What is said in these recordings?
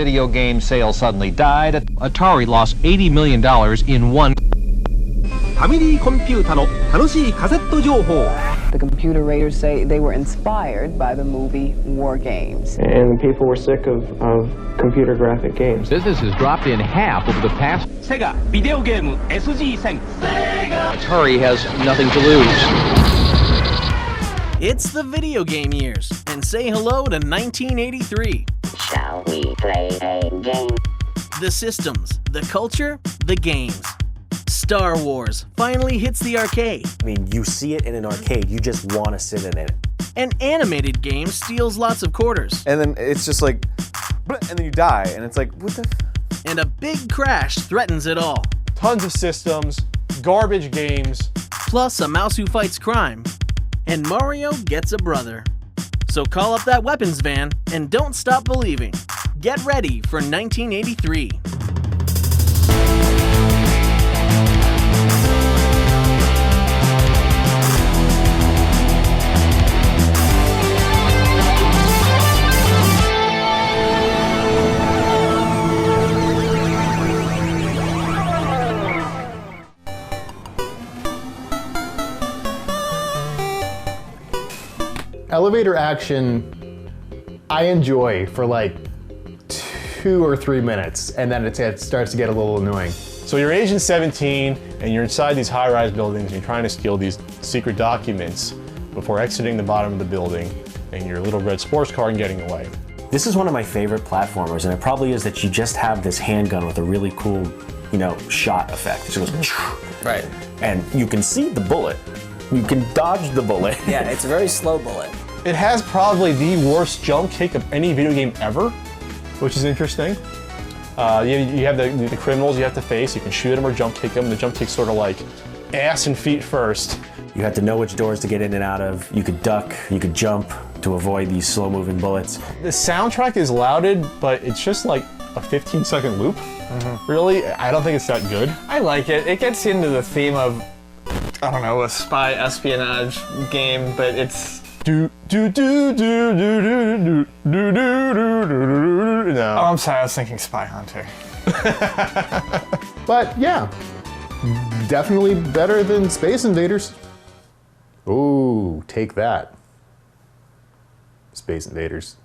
video game sales suddenly died, Atari lost $80 million in one. The computer raiders say they were inspired by the movie WarGames. And people were sick of computer graphic games. Business has dropped in half over the past. Sega video game SG戦 Atari has nothing to lose. It's the video game years, and say hello to 1983. Shall we play a game? The systems, the culture, the games. Star Wars finally hits the arcade. I mean, you see it in an arcade, you just want to sit in it. An animated game steals lots of quarters. And then it's just like, and then you die, and it's like, what the? And a big crash threatens it all. Tons of systems, garbage games. Plus a mouse who fights crime. And Mario gets a brother. So call up that weapons van and don't stop believing. Get ready for 1983. Elevator action, I enjoy for like 2 or 3 minutes, and then it starts to get a little annoying. So you're Agent 17, and you're inside these high-rise buildings, and you're trying to steal these secret documents before exiting the bottom of the building in your little red sports car and getting away. This is one of my favorite platformers, and it probably is that you just have this handgun with a really cool, shot effect. It just goes, right. And you can see the bullet. You can dodge the bullet. Yeah, it's a very slow bullet. It has probably the worst jump kick of any video game ever, which is interesting. You have the criminals you have to face. You can shoot them or jump kick them. The jump kick's sort of like ass and feet first. You have to know which doors to get in and out of. You could duck, you could jump to avoid these slow-moving bullets. The soundtrack is lauded, but it's just like a 15-second loop. Really, I don't think it's that good. I like it. It gets into the theme of, I don't know, a spy espionage game, but it's No. Oh, I'm sorry, I was thinking Spy Hunter. But yeah, definitely better than Space Invaders. Ooh, take that. Space Invaders.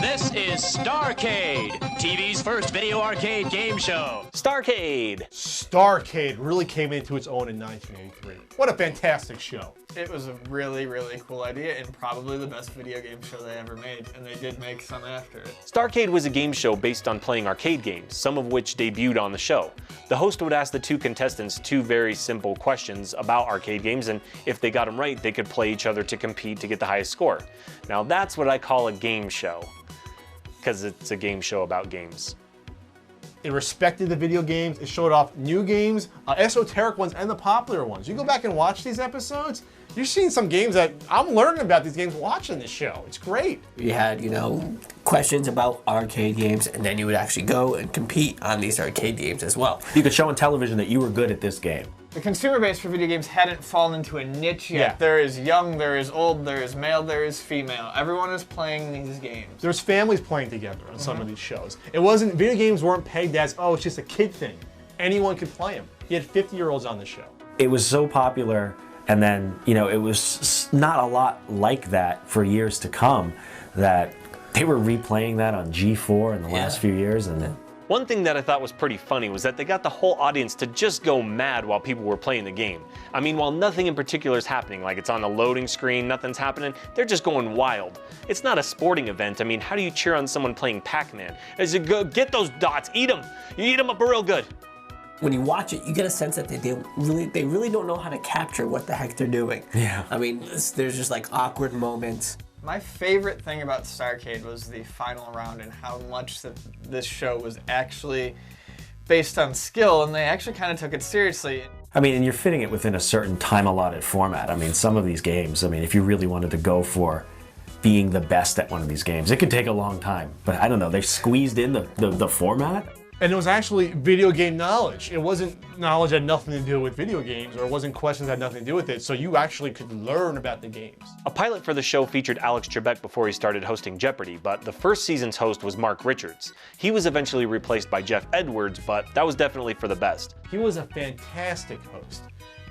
This is Starcade, TV's first video arcade game show. Starcade! Starcade really came into its own in 1983. What a fantastic show. It was a really, really cool idea and probably the best video game show they ever made, and they did make some after it. Starcade was a game show based on playing arcade games, some of which debuted on the show. The host would ask the two contestants 2 very simple questions about arcade games, and if they got them right, they could play each other to compete to get the highest score. Now that's what I call a game show, because it's a game show about games. It respected the video games, it showed off new games, esoteric ones and the popular ones. You go back and watch these episodes, you're seeing some games that I'm learning about these games watching this show. It's great. We had, questions about arcade games, and then you would actually go and compete on these arcade games as well. You could show on television that you were good at this game. The consumer base for video games hadn't fallen into a niche yet. Yeah. There is young, there is old, there is male, there is female. Everyone is playing these games. There's families playing together on some of these shows. Video games weren't pegged as, oh, it's just a kid thing. Anyone could play them. You had 50-year-olds on the show. It was so popular, and then, it was not a lot like that for years to come, that they were replaying that on G4 in the last few years, and then One thing that I thought was pretty funny was that they got the whole audience to just go mad while people were playing the game. I mean, while nothing in particular is happening, like it's on the loading screen, nothing's happening, they're just going wild. It's not a sporting event. I mean, how do you cheer on someone playing Pac-Man? Is it go get those dots, eat them. You eat them up real good. When you watch it, you get a sense that they really don't know how to capture what the heck they're doing. Yeah. I mean, there's just like awkward moments. My favorite thing about Starcade was the final round and how much that this show was actually based on skill, and they actually kind of took it seriously. I mean, and you're fitting it within a certain time-allotted format. I mean, some of these games, I mean, if you really wanted to go for being the best at one of these games, it could take a long time. But I don't know, they squeezed in the format. And it was actually video game knowledge. It wasn't knowledge that had nothing to do with video games, or it wasn't questions that had nothing to do with it, so you actually could learn about the games. A pilot for the show featured Alex Trebek before he started hosting Jeopardy, but the first season's host was Mark Richards. He was eventually replaced by Jeff Edwards, but that was definitely for the best. He was a fantastic host.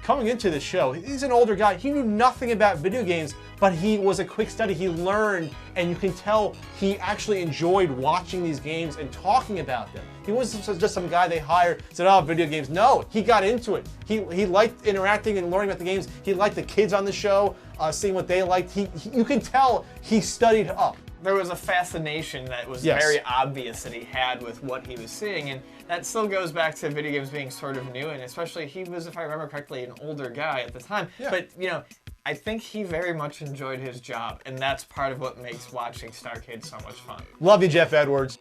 Coming into the show, he's an older guy. He knew nothing about video games, but he was a quick study. He learned, and you can tell he actually enjoyed watching these games and talking about them. He wasn't just some guy they hired, said, oh, video games. No, he got into it. He liked interacting and learning about the games. He liked the kids on the show, seeing what they liked. You can tell he studied up. There was a fascination that was very obvious that he had with what he was seeing, and that still goes back to video games being sort of new, and especially he was, if I remember correctly, an older guy at the time. Yeah. But, you know, I think he very much enjoyed his job, and that's part of what makes watching Starcade so much fun. Love you, Jeff Edwards.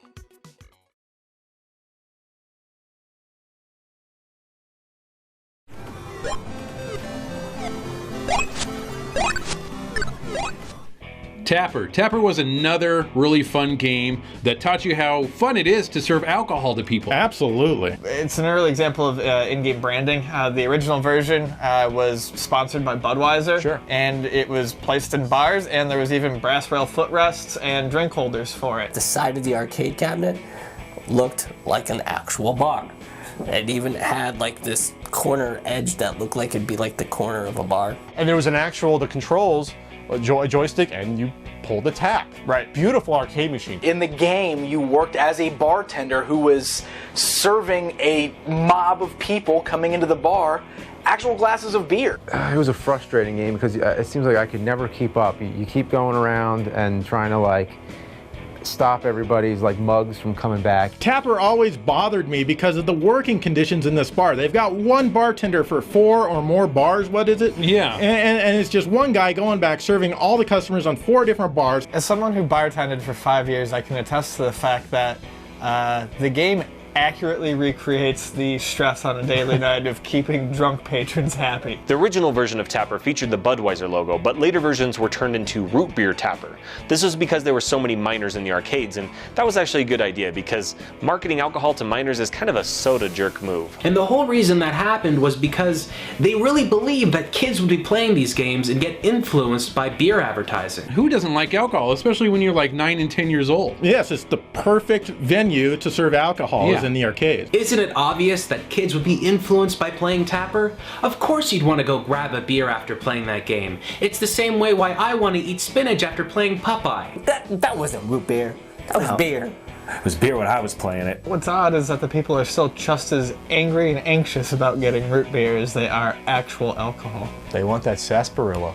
Tapper. Tapper was another really fun game that taught you how fun it is to serve alcohol to people. Absolutely. It's an early example of in-game branding. The original version was sponsored by Budweiser. Sure. And it was placed in bars, and there was even brass rail footrests and drink holders for it. The side of the arcade cabinet looked like an actual bar. It even had like this corner edge that looked like it'd be like the corner of a bar. And there was an actual, the controls, a joystick, and you pull the tap. Right. Beautiful arcade machine. In the game, you worked as a bartender who was serving a mob of people coming into the bar actual glasses of beer. It was a frustrating game because it seems like I could never keep up. You keep going around and trying to like stop everybody's like mugs from coming back. Tapper always bothered me because of the working conditions in this bar. They've got one bartender for 4 or more bars, what is it? Yeah. And it's just one guy going back serving all the customers on 4 different bars. As someone who bartended for 5 years, I can attest to the fact that the game accurately recreates the stress on a daily night of keeping drunk patrons happy. The original version of Tapper featured the Budweiser logo, but later versions were turned into Root Beer Tapper. This was because there were so many minors in the arcades, and that was actually a good idea because marketing alcohol to minors is kind of a soda jerk move. And the whole reason that happened was because they really believed that kids would be playing these games and get influenced by beer advertising. Who doesn't like alcohol, especially when you're like 9 and 10 years old? Yes, it's the perfect venue to serve alcohol. Yeah. In the arcade. Isn't it obvious that kids would be influenced by playing Tapper? Of course you'd want to go grab a beer after playing that game. It's the same way why I want to eat spinach after playing Popeye. That wasn't root beer. That was beer. It was beer when I was playing it. What's odd is that the people are still just as angry and anxious about getting root beer as they are actual alcohol. They want that sarsaparilla.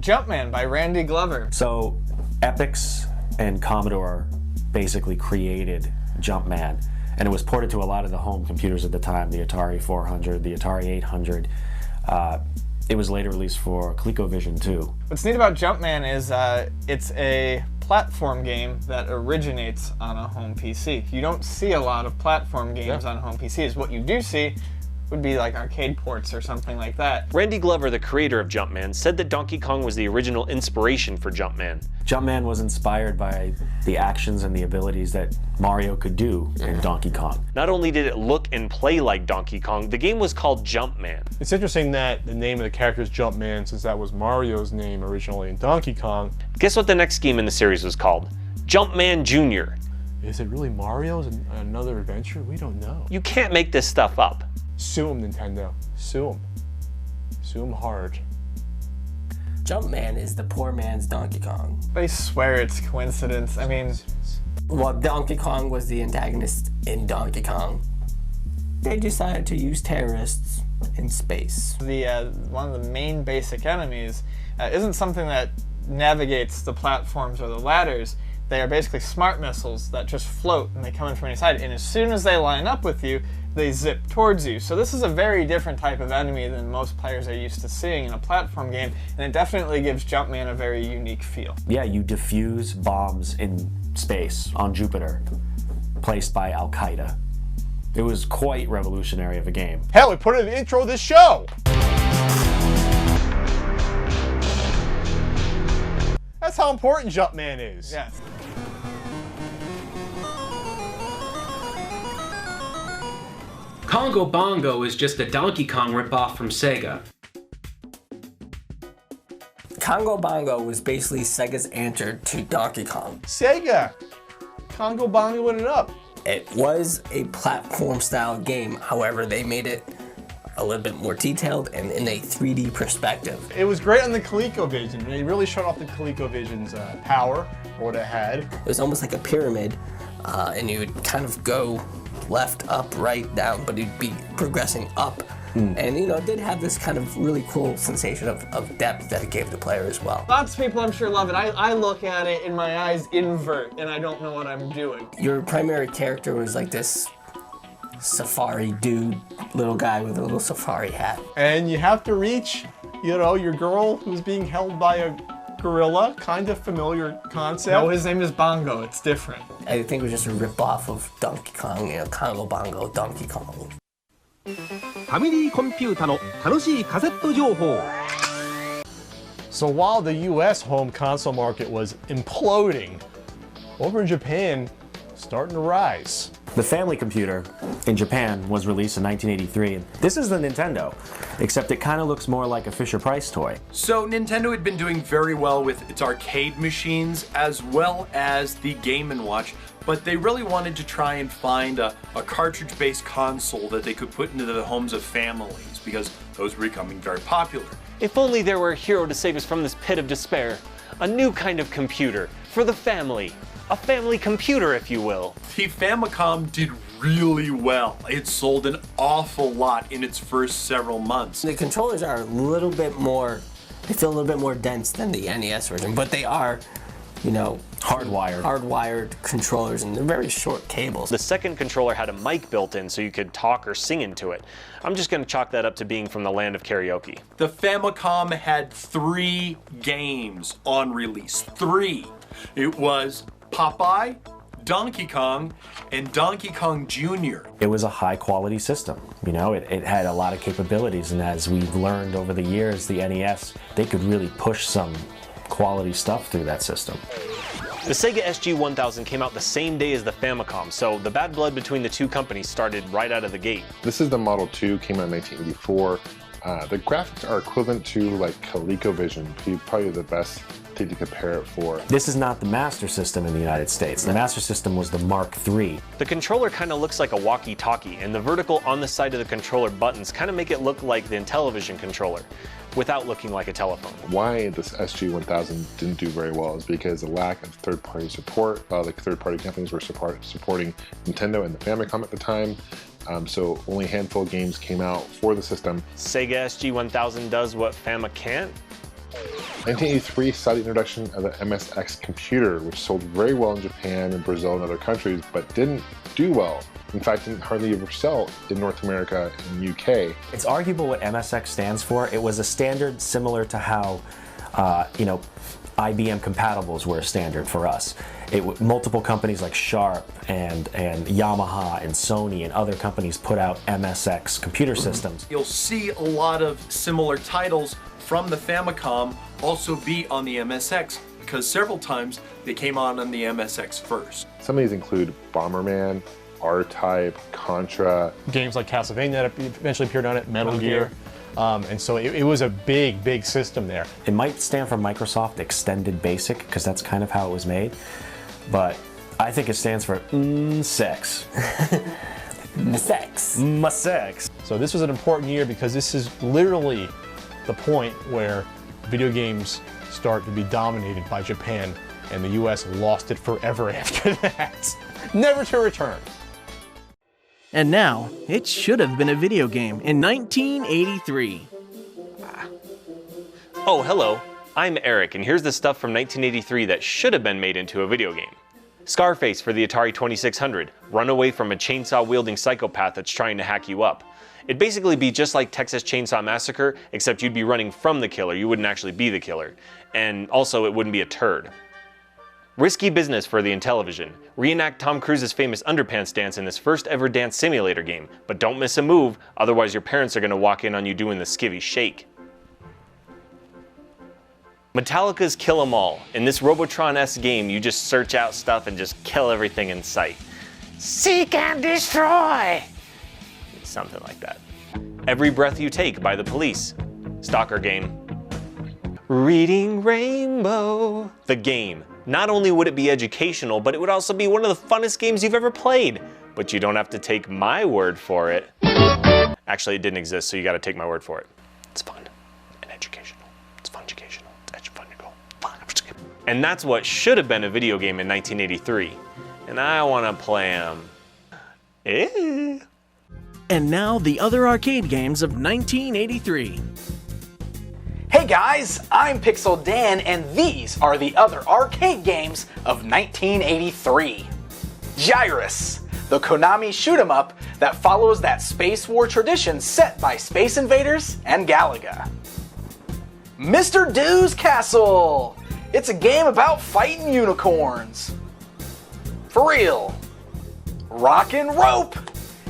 Jumpman by Randy Glover. So Epix and Commodore basically created Jumpman, and it was ported to a lot of the home computers at the time, the Atari 400, the Atari 800. It was later released for ColecoVision too. What's neat about Jumpman is it's a platform game that originates on a home PC. You don't see a lot of platform games on home PCs. What you do see would be like arcade ports or something like that. Randy Glover, the creator of Jumpman, said that Donkey Kong was the original inspiration for Jumpman. Jumpman was inspired by the actions and the abilities that Mario could do in Donkey Kong. Not only did it look and play like Donkey Kong, the game was called Jumpman. It's interesting that the name of the character is Jumpman, since that was Mario's name originally in Donkey Kong. Guess what the next game in the series was called? Jumpman Jr. Is it really Mario's another adventure? We don't know. You can't make this stuff up. Sue them, Nintendo. Sue them. Sue them hard. Jumpman is the poor man's Donkey Kong. They swear it's coincidence. I mean, well, Donkey Kong was the antagonist in Donkey Kong. They decided to use terrorists in space. One of the main basic enemies isn't something that navigates the platforms or the ladders. They are basically smart missiles that just float and they come in from any side. And as soon as they line up with you, they zip towards you. So this is a very different type of enemy than most players are used to seeing in a platform game, and it definitely gives Jumpman a very unique feel. Yeah, you defuse bombs in space on Jupiter, placed by Al-Qaeda. It was quite revolutionary of a game. Hell, we put it in the intro of this show! That's how important Jumpman is. Yes. Congo Bongo is just a Donkey Kong ripoff from Sega. Congo Bongo was basically Sega's answer to Donkey Kong. Sega! Congo Bongoing it up. It was a platform-style game, however, they made it a little bit more detailed and in a 3D perspective. It was great on the ColecoVision. They really showed off the ColecoVision's power, what it had. It was almost like a pyramid, and you would kind of go left, up, right, down, but you'd be progressing up. And you know, it did have this kind of really cool sensation of depth that it gave the player as well. Lots of people I'm sure love it. I look at it and my eyes invert and I don't know what I'm doing. Your primary character was like this safari dude, little guy with a little safari hat. And you have to reach, you know, your girl who's being held by a gorilla, kind of familiar concept. No, his name is Bongo, it's different. I think it was just a rip-off of Donkey Kong, you know, Congo Bongo, Donkey Kong. ファミリーコンピュータの楽しいカセット情報 So while the US home console market was imploding, over in Japan, starting to rise. The family computer in Japan was released in 1983. This is the Nintendo, except it kind of looks more like a Fisher-Price toy. So Nintendo had been doing very well with its arcade machines as well as the Game & Watch, but they really wanted to try and find a cartridge-based console that they could put into the homes of families, because those were becoming very popular. If only there were a hero to save us from this pit of despair. A new kind of computer for the family. A family computer, if you will. The Famicom did really well. It sold an awful lot in its first several months. The controllers are a little bit more, they feel a little bit more dense than the NES version, but they are, you know, hardwired controllers, and they're very short cables. The second controller had a mic built in so you could talk or sing into it. I'm just going to chalk that up to being from the land of karaoke. The Famicom had 3 games on release. 3. It was Popeye, Donkey Kong, and Donkey Kong Jr. It was a high quality system. You know, it had a lot of capabilities, and as we've learned over the years, the NES, they could really push some quality stuff through that system. The Sega SG-1000 came out the same day as the Famicom, so the bad blood between the two companies started right out of the gate. This is the Model 2, came out in 1984. The graphics are equivalent to like ColecoVision, probably the best thing to compare it for. This is not the Master System in the United States. The Master System was the Mark III. The controller kind of looks like a walkie-talkie, and the vertical on the side of the controller buttons kind of make it look like the Intellivision controller, without looking like a telephone. Why this SG-1000 didn't do very well is because of the lack of third-party support. Like third-party companies were supporting Nintendo and the Famicom at the time. So only a handful of games came out for the system. Sega SG-1000 does what Fama can't? 1983 saw the introduction of the MSX computer, which sold very well in Japan and Brazil and other countries, but didn't do well. In fact, didn't hardly ever sell in North America and UK. It's arguable what MSX stands for. It was a standard similar to how, you know, IBM compatibles were a standard for us. Multiple companies like Sharp and Yamaha and Sony and other companies put out MSX computer systems. You'll see a lot of similar titles from the Famicom also be on the MSX, because several times they came on the MSX first. Some of these include Bomberman, R-Type, Contra. Games like Castlevania that eventually appeared on it, Metal Gear. And so it was a big system there. It might stand for Microsoft Extended Basic, because that's kind of how it was made. But I think it stands for sex. Sex. So this was an important year because this is literally the point where video games start to be dominated by Japan, and the US lost it forever after that. Never to return. And now, it should have been a video game in 1983. Oh, hello. I'm Eric, and here's the stuff from 1983 that should have been made into a video game. Scarface for the Atari 2600. Run away from a chainsaw-wielding psychopath that's trying to hack you up. It'd basically be just like Texas Chainsaw Massacre, except you'd be running from the killer, you wouldn't actually be the killer. And also, it wouldn't be a turd. Risky Business for the Intellivision. Reenact Tom Cruise's famous underpants dance in this first ever dance simulator game, but don't miss a move, otherwise your parents are going to walk in on you doing the skivvy shake. Metallica's Kill 'Em All. In this Robotron-esque game, you just search out stuff and just kill everything in sight. Seek and destroy! Something like that. Every Breath You Take by The Police. Stalker game. Reading Rainbow. The game. Not only would it be educational, but it would also be one of the funnest games you've ever played. But you don't have to take my word for it. Actually, it didn't exist, so you gotta take my word for it. It's fun and educational. It's fun-educational. It's fun-educational. And that's what should have been a video game in 1983. And I wanna play them. And now the other arcade games of 1983. Hey guys, I'm Pixel Dan, and these are the other arcade games of 1983. Gyrus, the Konami shoot-'em-up that follows that Space War tradition set by Space Invaders and Galaga. Mr. Doo's Castle, it's a game about fighting unicorns. For real. Rockin' Rope,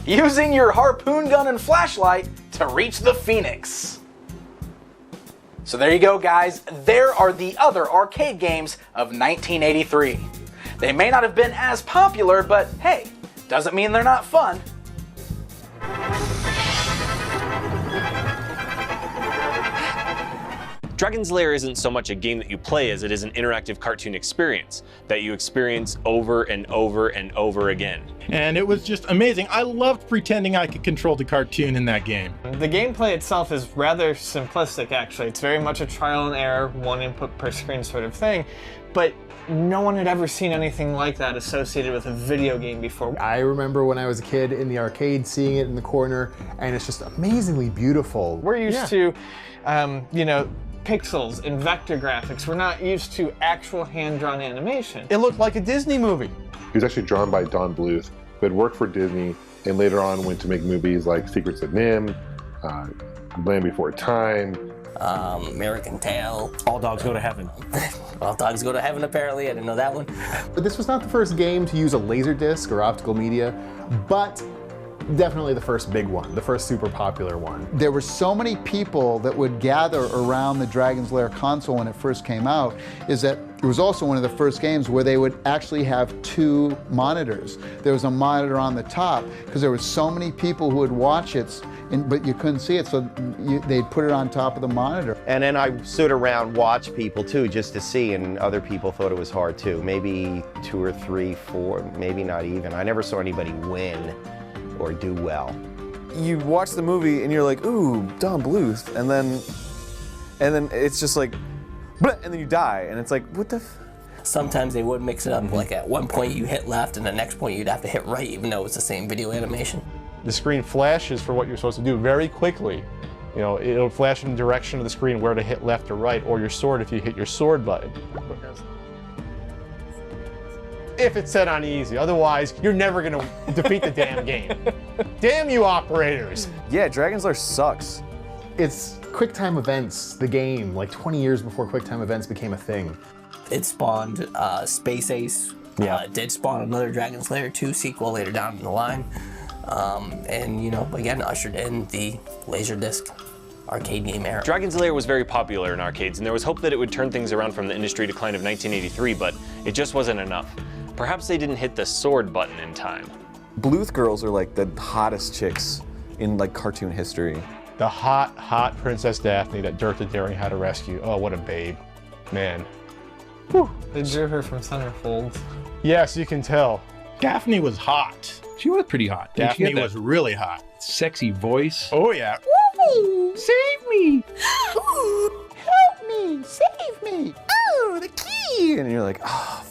using your harpoon gun and flashlight to reach the Phoenix. So there you go, guys. There are the other arcade games of 1983. They may not have been as popular, but hey, doesn't mean they're not fun. Dragon's Lair isn't so much a game that you play as it is an interactive cartoon experience that you experience over and over and over again. And it was just amazing. I loved pretending I could control the cartoon in that game. The gameplay itself is rather simplistic, actually. It's very much a trial and error, one input per screen sort of thing, but no one had ever seen anything like that associated with a video game before. I remember when I was a kid in the arcade seeing it in the corner, and it's just amazingly beautiful. We're used to, you know, pixels and vector graphics. We're not used to actual hand-drawn animation. It looked like a Disney movie. He was actually drawn by Don Bluth, who had worked for Disney and later on went to make movies like Secrets of NIMH, Land Before Time, American Tail. All Dogs Go to Heaven. All Dogs Go to Heaven, apparently. I didn't know that one. But this was not the first game to use a laser disc or optical media, but definitely the first big one, the first super popular one. There were so many people that would gather around the Dragon's Lair console when it first came out, is that it was also one of the first games where they would actually have two monitors. There was a monitor on the top because there were so many people who would watch it, but you couldn't see it, so they'd put it on top of the monitor. And then I stood around, watched people too, just to see, and other people thought it was hard too. Maybe 2 or 3, 4, maybe not even. I never saw anybody win or do well. You watch the movie and you're like, ooh, Don Bluth, and then it's just like, bleh, and then you die, and it's like, what the f? Sometimes they would mix it up, like at one point you hit left and the next point you'd have to hit right, even though it's the same video animation. The screen flashes for what you're supposed to do very quickly. You know, it'll flash in the direction of the screen where to hit left or right, or your sword if you hit your sword button. If it's set on easy, otherwise you're never gonna defeat the damn game. Damn you operators! Yeah, Dragon's Lair sucks. It's QuickTime Events, the game, like 20 years before QuickTime Events became a thing. It spawned Space Ace. Yeah. It did spawn another Dragon's Lair 2 sequel later down the line. And, you know, again, ushered in the Laserdisc arcade game era. Dragon's Lair was very popular in arcades, and there was hope that it would turn things around from the industry decline of 1983, but it just wasn't enough. Perhaps they didn't hit the sword button in time. Bluth girls are like the hottest chicks in like cartoon history. The hot, hot Princess Daphne that Dirk the Daring had to rescue. Oh, what a babe. Man. Whew. They drew her from Centerfold. Yes, you can tell. Daphne was hot. She was pretty hot. Daphne was really hot. Sexy voice. Oh yeah. Ooh, save me! Ooh, help me! Save me! Oh, the key! And you're like, oh,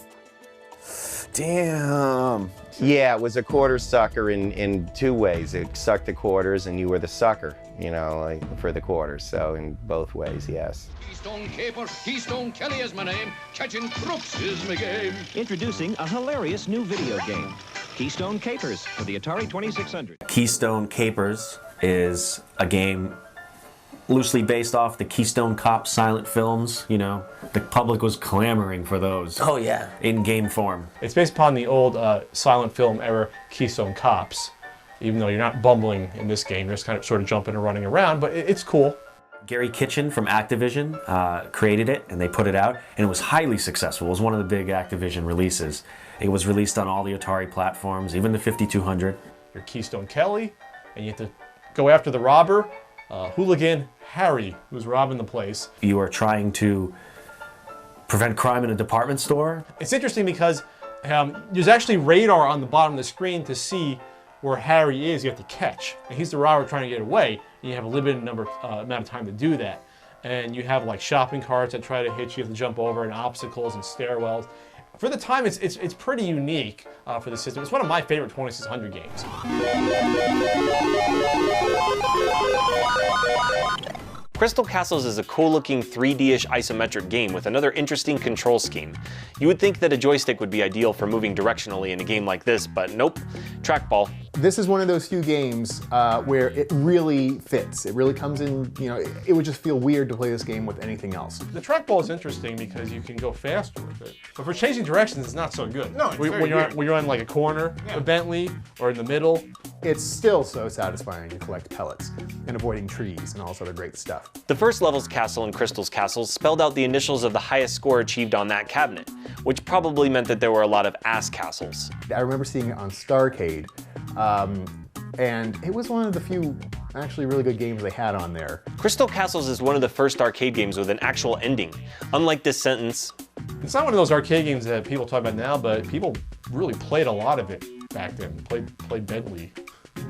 damn. Yeah, it was a quarter sucker in 2 ways. It sucked the quarters and you were the sucker, you know, like for the quarters. So in both ways, yes. Keystone Capers, Keystone Kelly is my name. Catching crooks is my game. Introducing a hilarious new video game, Keystone Capers for the Atari 2600. Keystone Capers is a game loosely based off the Keystone Cop silent films. You know, the public was clamoring for those. Oh yeah. In game form. It's based upon the old silent film era Keystone Cops, even though you're not bumbling in this game, you're just kind of sort of jumping and running around, but it's cool. Gary Kitchen from Activision created it, and they put it out, and it was highly successful. It was one of the big Activision releases. It was released on all the Atari platforms, even the 5200. You're Keystone Kelly, and you have to go after the robber, hooligan Harry, who's robbing the place. You are trying to prevent crime in a department store. It's interesting because there's actually radar on the bottom of the screen to see where Harry is. You have to catch, and he's the robber trying to get away. And you have a limited amount of time to do that. And you have like shopping carts that try to hit you, have to jump over, and obstacles and stairwells. For the time, it's pretty unique for the system. It's one of my favorite 2600 games. Crystal Castles is a cool-looking 3D-ish isometric game with another interesting control scheme. You would think that a joystick would be ideal for moving directionally in a game like this, but nope, trackball. This is one of those few games where it really fits. It really comes in, you know, it would just feel weird to play this game with anything else. The trackball is interesting because you can go faster with it. But for changing directions, it's not so good. No, it's when you're on like a corner, a Bentley, or in the middle. It's still so satisfying to collect pellets and avoiding trees and all this other great stuff. The first level's castle in Crystal's Castles spelled out the initials of the highest score achieved on that cabinet, which probably meant that there were a lot of ass castles. I remember seeing it on Starcade, and it was one of the few actually really good games they had on there. Crystal Castles is one of the first arcade games with an actual ending. Unlike this sentence, it's not one of those arcade games that people talk about now, but people really played a lot of it back then. Played Bentley.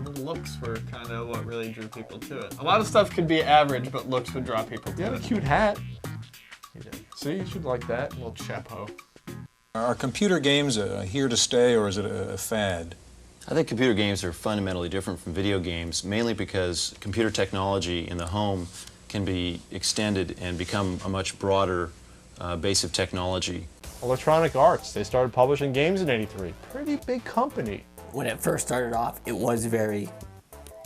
The looks were kind of what really drew people to it. A lot of stuff could be average, but looks would draw people to it. You have a cute hat. See, you should like that, little chapeau. Are computer games here to stay, or is it a fad? I think computer games are fundamentally different from video games, mainly because computer technology in the home can be extended and become a much broader base of technology. Electronic Arts, they started publishing games in '83. Pretty big company. When it first started off, it was very,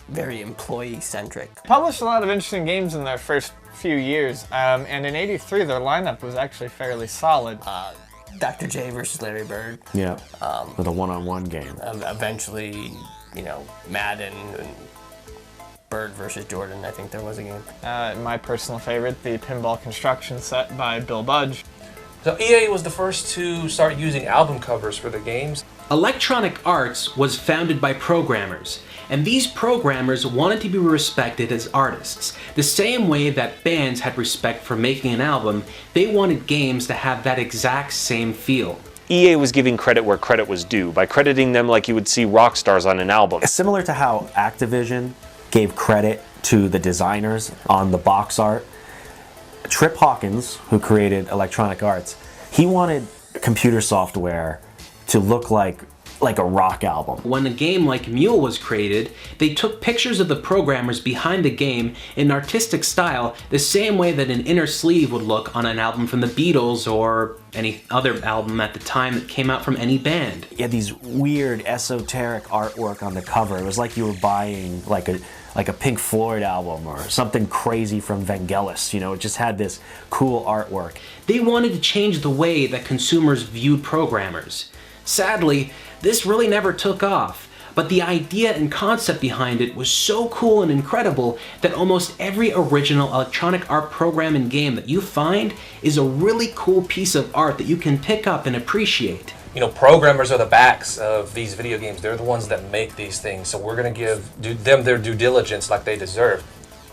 very employee-centric. Published a lot of interesting games in their first few years, and in '83 their lineup was actually fairly solid. Dr. J versus Larry Bird. Yeah, with a one-on-one game. Eventually, you know, Madden and Bird versus Jordan, I think there was a game. My personal favorite, the Pinball Construction Set by Bill Budge. So EA was the first to start using album covers for their games. Electronic Arts was founded by programmers, and these programmers wanted to be respected as artists. The same way that bands had respect for making an album, they wanted games to have that exact same feel. EA was giving credit where credit was due by crediting them like you would see rock stars on an album. Similar to how Activision gave credit to the designers on the box art, Trip Hawkins, who created Electronic Arts, he wanted computer software to look like a rock album. When a game like Mule was created, they took pictures of the programmers behind the game in an artistic style, the same way that an inner sleeve would look on an album from the Beatles or any other album at the time that came out from any band. You had these weird esoteric artwork on the cover. It was like you were buying like a Pink Floyd album or something crazy from Vangelis. You know, it just had this cool artwork. They wanted to change the way that consumers viewed programmers. Sadly, this really never took off, but the idea and concept behind it was so cool and incredible that almost every original electronic art program and game that you find is a really cool piece of art that you can pick up and appreciate. You know, programmers are the backs of these video games. They're the ones that make these things, so we're going to give them their due diligence like they deserve.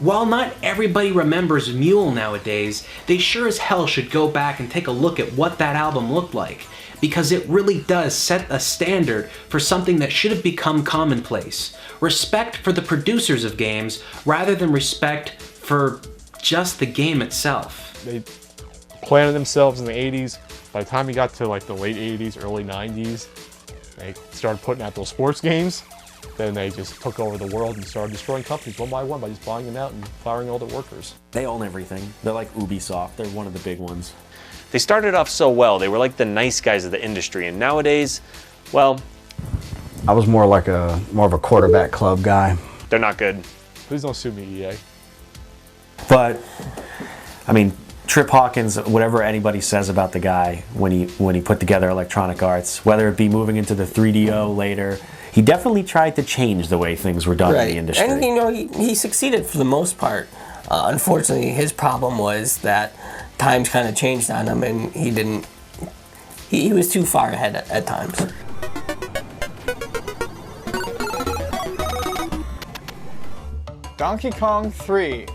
While not everybody remembers Mule nowadays, they sure as hell should go back and take a look at what that album looked like, because it really does set a standard for something that should have become commonplace. Respect for the producers of games, rather than respect for just the game itself. They planted themselves in the 80s. By the time we got to like the late 80s, early 90s, they started putting out those sports games. Then they just took over the world and started destroying companies one by just buying them out and firing all their workers. They own everything. They're like Ubisoft. They're one of the big ones. They started off so well, they were like the nice guys of the industry, and nowadays, well, I was more of a quarterback club guy. They're not good. Please don't sue me, EA. But, I mean, Trip Hawkins, whatever anybody says about the guy when he put together Electronic Arts, whether it be moving into the 3DO later, he definitely tried to change the way things were done in the industry. And you know, he succeeded for the most part. Unfortunately, his problem was that times kind of changed on him, and he was too far ahead at times. Donkey Kong 3,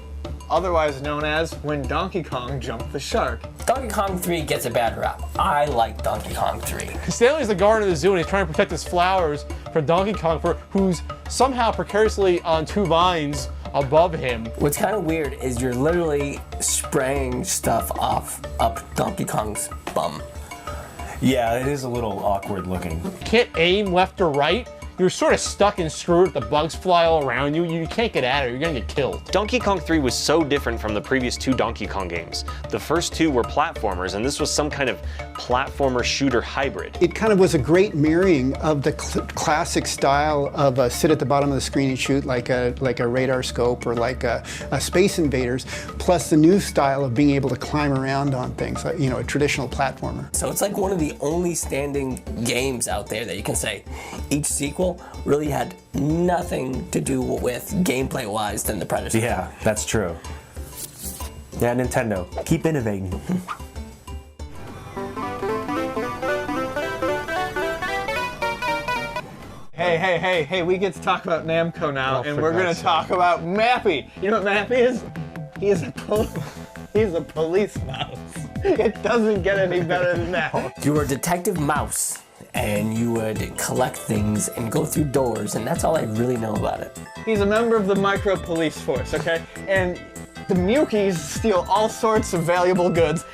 otherwise known as When Donkey Kong Jumped the Shark. Donkey Kong 3 gets a bad rap. I like Donkey Kong 3. Stanley's the guard of the zoo and he's trying to protect his flowers from Donkey Kong, who's somehow precariously on 2 vines above him. What's kind of weird is you're literally spraying stuff up Donkey Kong's bum. Yeah, it is a little awkward looking. You can't aim left or right. You're sort of stuck and screwed. The bugs fly all around you. You can't get at it. You're gonna get killed. Donkey Kong 3 was so different from the previous 2 Donkey Kong games. The first 2 were platformers, and this was some kind of platformer shooter hybrid. It kind of was a great mirroring of the classic style of sit at the bottom of the screen and shoot like a radar scope or like a Space Invaders, plus the new style of being able to climb around on things, like, you know, a traditional platformer. So it's like one of the only standing games out there that you can say each sequel really had nothing to do with gameplay-wise than the predecessor. Yeah, that's true. Yeah, Nintendo, keep innovating. Hey, we get to talk about Namco now, and we're going to talk about Mappy. You know what Mappy is? He's a police mouse. It doesn't get any better than that. You were a detective mouse, and you would collect things and go through doors, and that's all I really know about it. He's a member of the micro police force, okay? And the Mukies steal all sorts of valuable goods,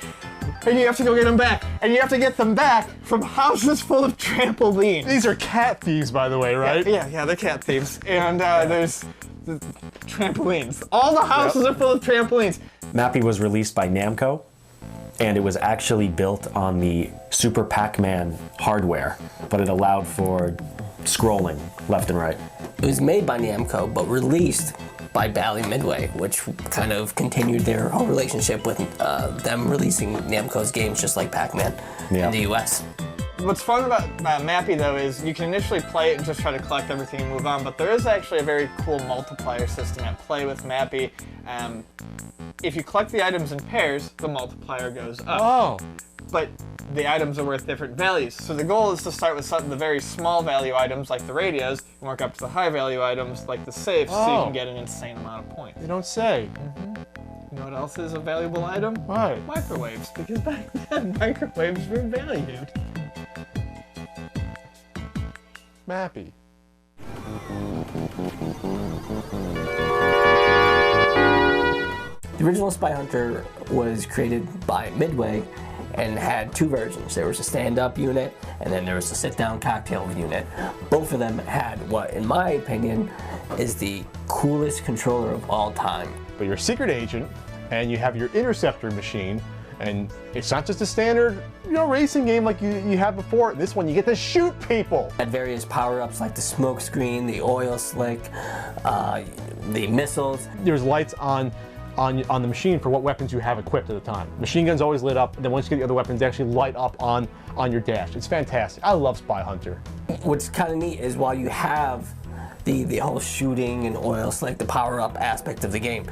and you have to go get them back. And you have to get them back from houses full of trampolines. These are cat thieves, by the way, right? Yeah, they're cat thieves. And there's the trampolines. All the houses are full of trampolines. Mappy was released by Namco, and it was actually built on the Super Pac-Man hardware, but it allowed for scrolling left and right. It was made by Namco, but released by Bally Midway, which kind of continued their whole relationship with them releasing Namco's games just like Pac-Man in the US. What's fun about Mappy, though, is you can initially play it and just try to collect everything and move on, but there is actually a very cool multiplier system at play with Mappy. If you collect the items in pairs, the multiplier goes up. Oh. But the items are worth different values. So the goal is to start with the very small value items like the radios and work up to the high value items like the safes so you can get an insane amount of points. You don't say. You know what else is a valuable item? What? Microwaves, because back then microwaves were valued. Mappy. The original Spy Hunter was created by Midway and had 2 versions. There was a stand-up unit, and then there was a sit-down cocktail unit. Both of them had what, in my opinion, is the coolest controller of all time. But you're a secret agent, and you have your interceptor machine, and it's not just a standard, racing game like you had before. This one, you get to shoot people. Had various power-ups like the smoke screen, the oil slick, the missiles. There's lights on the machine for what weapons you have equipped at the time. Machine gun's always lit up, and then once you get the other weapons, they actually light up on your dash. It's fantastic. I love Spy Hunter. What's kind of neat is while you have the whole shooting and oil slick, the power-up aspect of the game,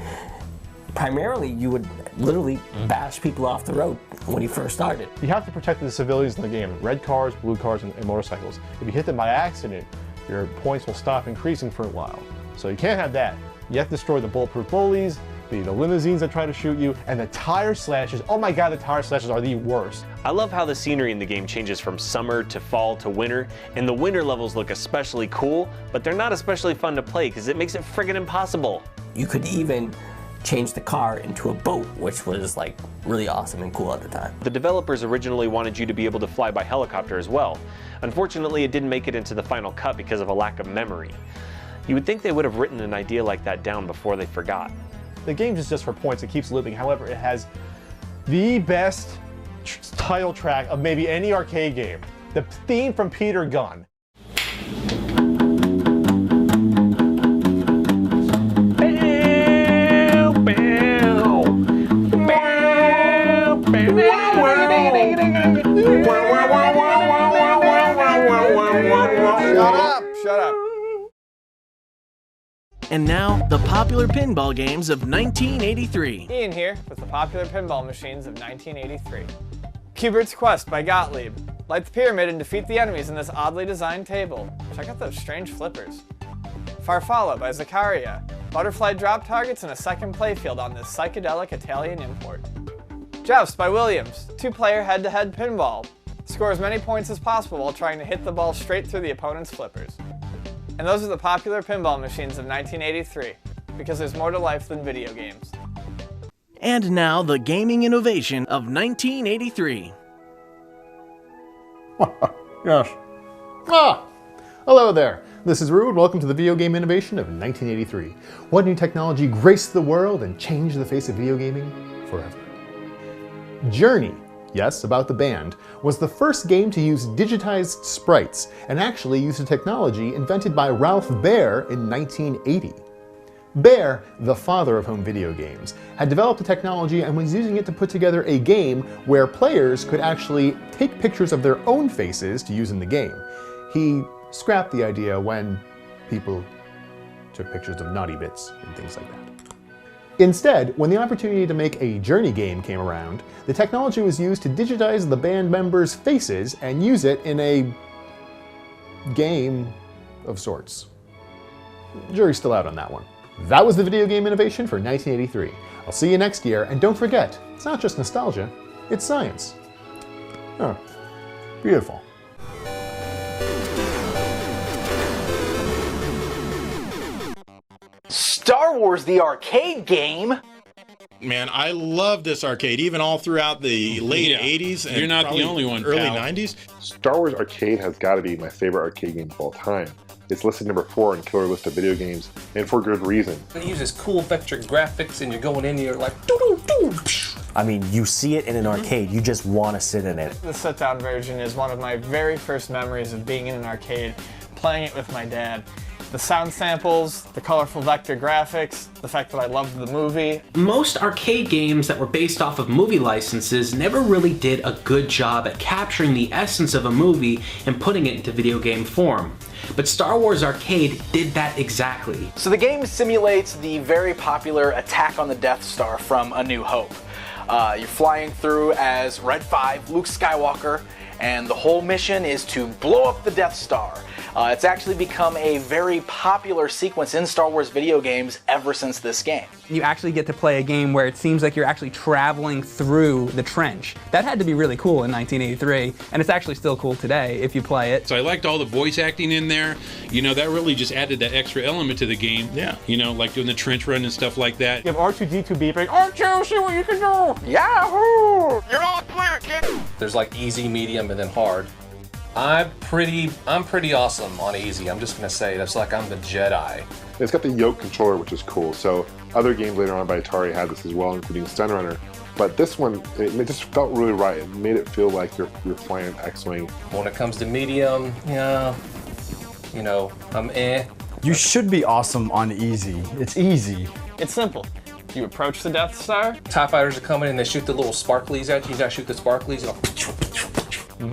primarily you would literally bash people off the road when you first started. You have to protect the civilians in the game, red cars, blue cars, and motorcycles. If you hit them by accident, your points will stop increasing for a while. So you can't have that. You have to destroy the bulletproof bullies, the limousines that try to shoot you, and the tire slashes. Oh my god, the tire slashes are the worst. I love how the scenery in the game changes from summer to fall to winter, and the winter levels look especially cool, but they're not especially fun to play because it makes it friggin' impossible. You could even change the car into a boat, which was like really awesome and cool at the time. The developers originally wanted you to be able to fly by helicopter as well. Unfortunately, it didn't make it into the final cut because of a lack of memory. You would think they would have written an idea like that down before they forgot. The game is just for points, it keeps looping. However, it has the best title track of maybe any arcade game. The theme from Peter Gunn. Shut up! And now, the popular pinball games of 1983. Ian here with the popular pinball machines of 1983. Cubert's Quest by Gottlieb. Light the pyramid and defeat the enemies in this oddly designed table. Check out those strange flippers. Farfalla by Zaccaria. Butterfly drop targets and a second playfield on this psychedelic Italian import. Joust by Williams. 2-player head-to-head pinball. Score as many points as possible while trying to hit the ball straight through the opponent's flippers. And those are the popular pinball machines of 1983, because there's more to life than video games. And now, the gaming innovation of 1983. Yes. Hello there. This is Rue, and welcome to the video game innovation of 1983. What new technology graced the world and changed the face of video gaming forever? Journey, yes, about the band, was the first game to use digitized sprites and actually used a technology invented by Ralph Baer in 1980. Baer, the father of home video games, had developed a technology and was using it to put together a game where players could actually take pictures of their own faces to use in the game. He scrapped the idea when people took pictures of naughty bits and things like that. Instead, when the opportunity to make a Journey game came around, the technology was used to digitize the band members' faces and use it in a game of sorts. Jury's still out on that one. That was the video game innovation for 1983. I'll see you next year, and don't forget, it's not just nostalgia, it's science. Oh, beautiful. Star Wars the arcade game? Man, I love this arcade, even all throughout the late 80s and You're not the only one, early pal. 90s. Star Wars Arcade has got to be my favorite arcade game of all time. It's listed number 4 in Killer List of Video Games, and for good reason. It uses cool vector graphics, and you're going in, you're like, doo-doo-doo. I mean, you see it in an arcade, you just want to sit in it. The sit-down version is one of my very first memories of being in an arcade, playing it with my dad. The sound samples, the colorful vector graphics, the fact that I loved the movie. Most arcade games that were based off of movie licenses never really did a good job at capturing the essence of a movie and putting it into video game form. But Star Wars Arcade did that exactly. So the game simulates the very popular attack on the Death Star from A New Hope. You're flying through as Red 5, Luke Skywalker, and the whole mission is to blow up the Death Star. It's actually become a very popular sequence in Star Wars video games ever since this game. You actually get to play a game where it seems like you're actually traveling through the trench. That had to be really cool in 1983, and it's actually still cool today if you play it. So I liked all the voice acting in there. You know, that really just added that extra element to the game. Yeah. You know, like doing the trench run and stuff like that. You have R2-D2 beeping, R2, see what you can do! Yahoo! You're all clear, kid! There's like easy, medium, and then hard. I'm pretty awesome on easy. I'm just gonna say that's like I'm the Jedi. It's got the yoke controller, which is cool. So other games later on by Atari had this as well, including Stunrunner. But this one, it just felt really right. It made it feel like you're flying an X-Wing. When it comes to medium, yeah, you know, I'm eh. You should be awesome on easy. It's easy. It's simple. You approach the Death Star. TIE fighters are coming and they shoot the little sparklies at you. You gotta shoot the sparklies.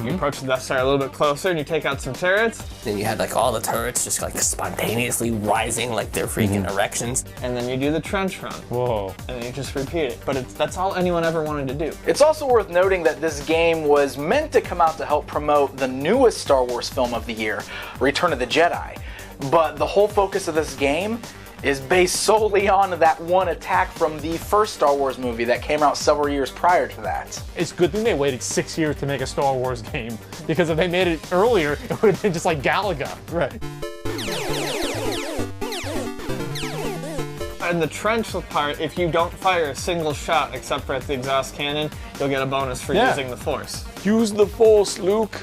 You approach the Death Star a little bit closer and you take out some turrets. Then you had like all the turrets just like spontaneously rising like their freaking erections. And then you do the trench run. Whoa. And then you just repeat it. But that's all anyone ever wanted to do. It's also worth noting that this game was meant to come out to help promote the newest Star Wars film of the year, Return of the Jedi. But the whole focus of this game is based solely on that one attack from the first Star Wars movie that came out several years prior to that. It's a good thing they waited 6 years to make a Star Wars game, because if they made it earlier, it would have been just like Galaga. Right. In the trench part, if you don't fire a single shot except for at the exhaust cannon, you'll get a bonus for using the Force. Use the Force, Luke,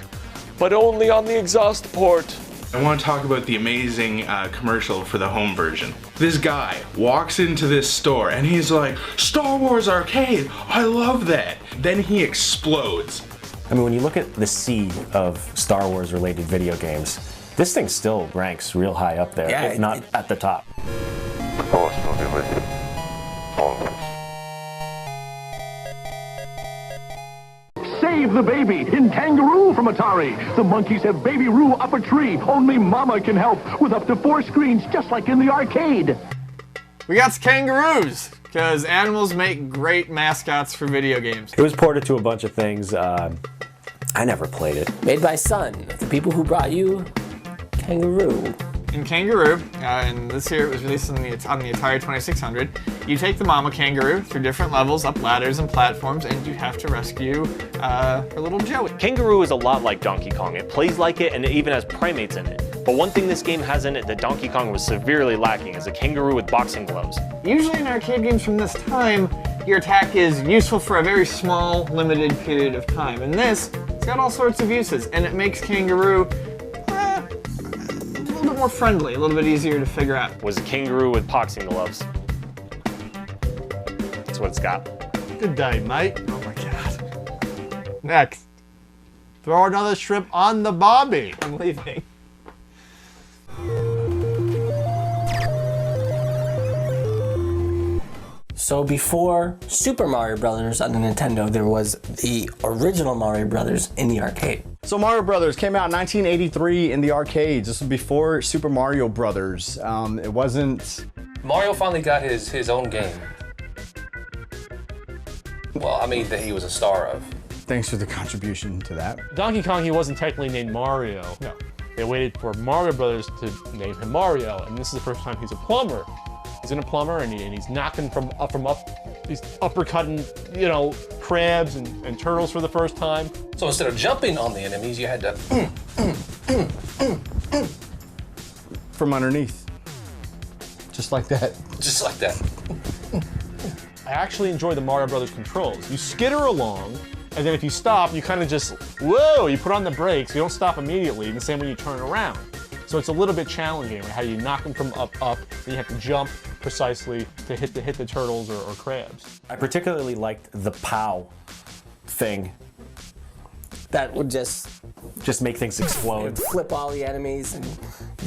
but only on the exhaust port. I want to talk about the amazing commercial for the home version. This guy walks into this store and he's like, Star Wars Arcade, I love that. Then he explodes. I mean, when you look at the sea of Star Wars related video games, this thing still ranks real high up there, if not at the top. Save the baby in Kangaroo from Atari. The monkeys have Baby Roo up a tree. Only Mama can help with up to 4 screens just like in the arcade. We got kangaroos, because animals make great mascots for video games. It was ported to a bunch of things. I never played it. Made by Sun, the people who brought you Kangaroo. In Kangaroo, and this year it was released on the Atari 2600, you take the mama kangaroo through different levels, up ladders and platforms, and you have to rescue her little Joey. Kangaroo is a lot like Donkey Kong. It plays like it, and it even has primates in it. But one thing this game has in it that Donkey Kong was severely lacking is a kangaroo with boxing gloves. Usually in arcade games from this time, your attack is useful for a very small, limited period of time. In this, it's got all sorts of uses, and it makes Kangaroo a little bit more friendly, a little bit easier to figure out. Was a kangaroo with boxing gloves. That's what it's got. Good day, mate. Oh my god. Next. Throw another shrimp on the barbie. I'm leaving. So before Super Mario Brothers on the Nintendo, there was the original Mario Brothers in the arcade. So Mario Brothers came out in 1983 in the arcades. This was before Super Mario Brothers. It wasn't... Mario finally got his own game. Well, I mean, that he was a star of. Thanks for the contribution to that. Donkey Kong, he wasn't technically named Mario. No. They waited for Mario Brothers to name him Mario, and this is the first time he's a plumber. He's in a plumber, and he's knocking he's uppercutting, you know, crabs and turtles for the first time. So instead of jumping on the enemies, you had to from underneath. Just like that. Just like that. I actually enjoy the Mario Brothers controls. You skitter along, and then if you stop, you kind of just, whoa, you put on the brakes, you don't stop immediately, and the same when you turn around. So it's a little bit challenging, right? How you knock them from up, then you have to jump precisely to hit the turtles or crabs. I particularly liked the POW thing. That would just make things explode. Flip all the enemies and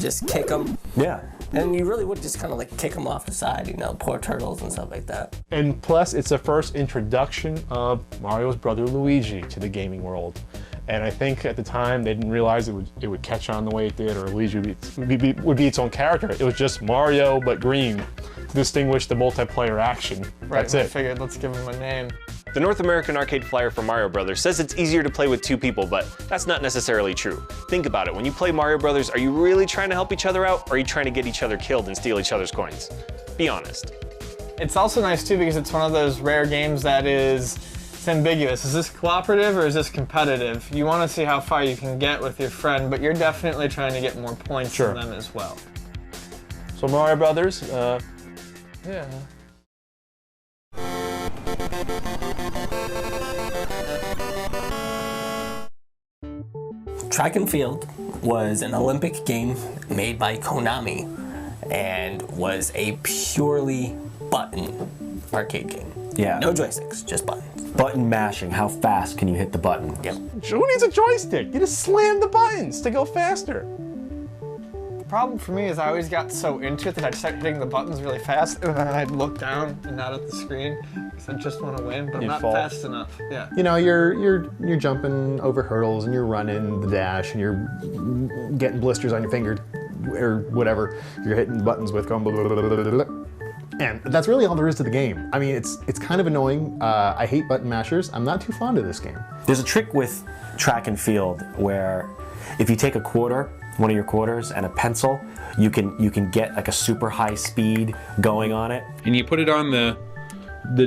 just kick them. Yeah. And you really would just kind of like kick them off the side, you know, poor turtles and stuff like that. And plus, it's the first introduction of Mario's brother Luigi to the gaming world. And I think at the time they didn't realize it would catch on the way it did, or Luigi would be its own character. It was just Mario but green to distinguish the multiplayer action. Right, That's I it. figured let's give him a name. The North American arcade flyer for Mario Brothers says it's easier to play with 2 people, but that's not necessarily true. Think about it, when you play Mario Brothers, are you really trying to help each other out, or are you trying to get each other killed and steal each other's coins? Be honest. It's also nice too because it's one of those rare games that it's ambiguous. Is this cooperative or is this competitive? You want to see how far you can get with your friend, but you're definitely trying to get more points from them as well. So Mario Brothers, yeah. Track and Field was an Olympic game made by Konami and was a purely button arcade game. Yeah. No joysticks, just buttons. Button mashing, how fast can you hit the button? Yep. Who needs a joystick? You just slam the buttons to go faster. The problem for me is I always got so into it that I'd start hitting the buttons really fast and then I'd look down and not at the screen because I just want to win, but I'm not fast enough. Yeah. You know, you're jumping over hurdles and you're running the dash and you're getting blisters on your finger or whatever you're hitting buttons with, going blah, blah, blah, blah, blah, blah. And that's really all there is to the game. I mean, it's kind of annoying. I hate button mashers. I'm not too fond of this game. There's a trick with Track and Field where if you take a quarter, one of your quarters, and a pencil, you can get like a super high speed going on it. And you put it on the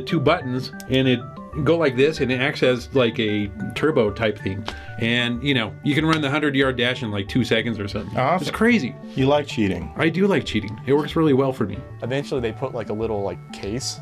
2 buttons, and it go like this, and it acts as like a turbo type thing. And you know, you can run the 100-yard dash in like 2 seconds or something. Awesome. It's crazy. You like cheating. I do like cheating. It works really well for me. Eventually they put like a little case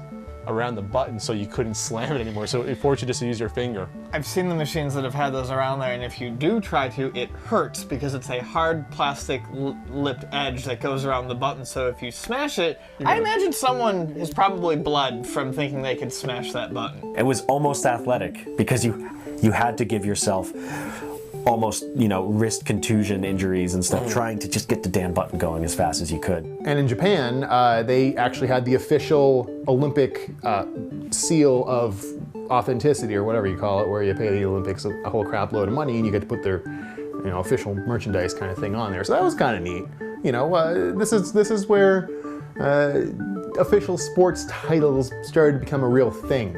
around the button so you couldn't slam it anymore, so it forced you just to use your finger. I've seen the machines that have had those around there, and if you do try to, it hurts because it's a hard plastic lipped edge that goes around the button, so if you smash it, I imagine someone has probably bled from thinking they could smash that button. It was almost athletic because you had to give yourself almost, wrist contusion injuries and stuff, trying to just get the damn button going as fast as you could. And in Japan, they actually had the official Olympic seal of authenticity, or whatever you call it, where you pay the Olympics a whole crap load of money and you get to put their, official merchandise kind of thing on there. So that was kind of neat. This is where official sports titles started to become a real thing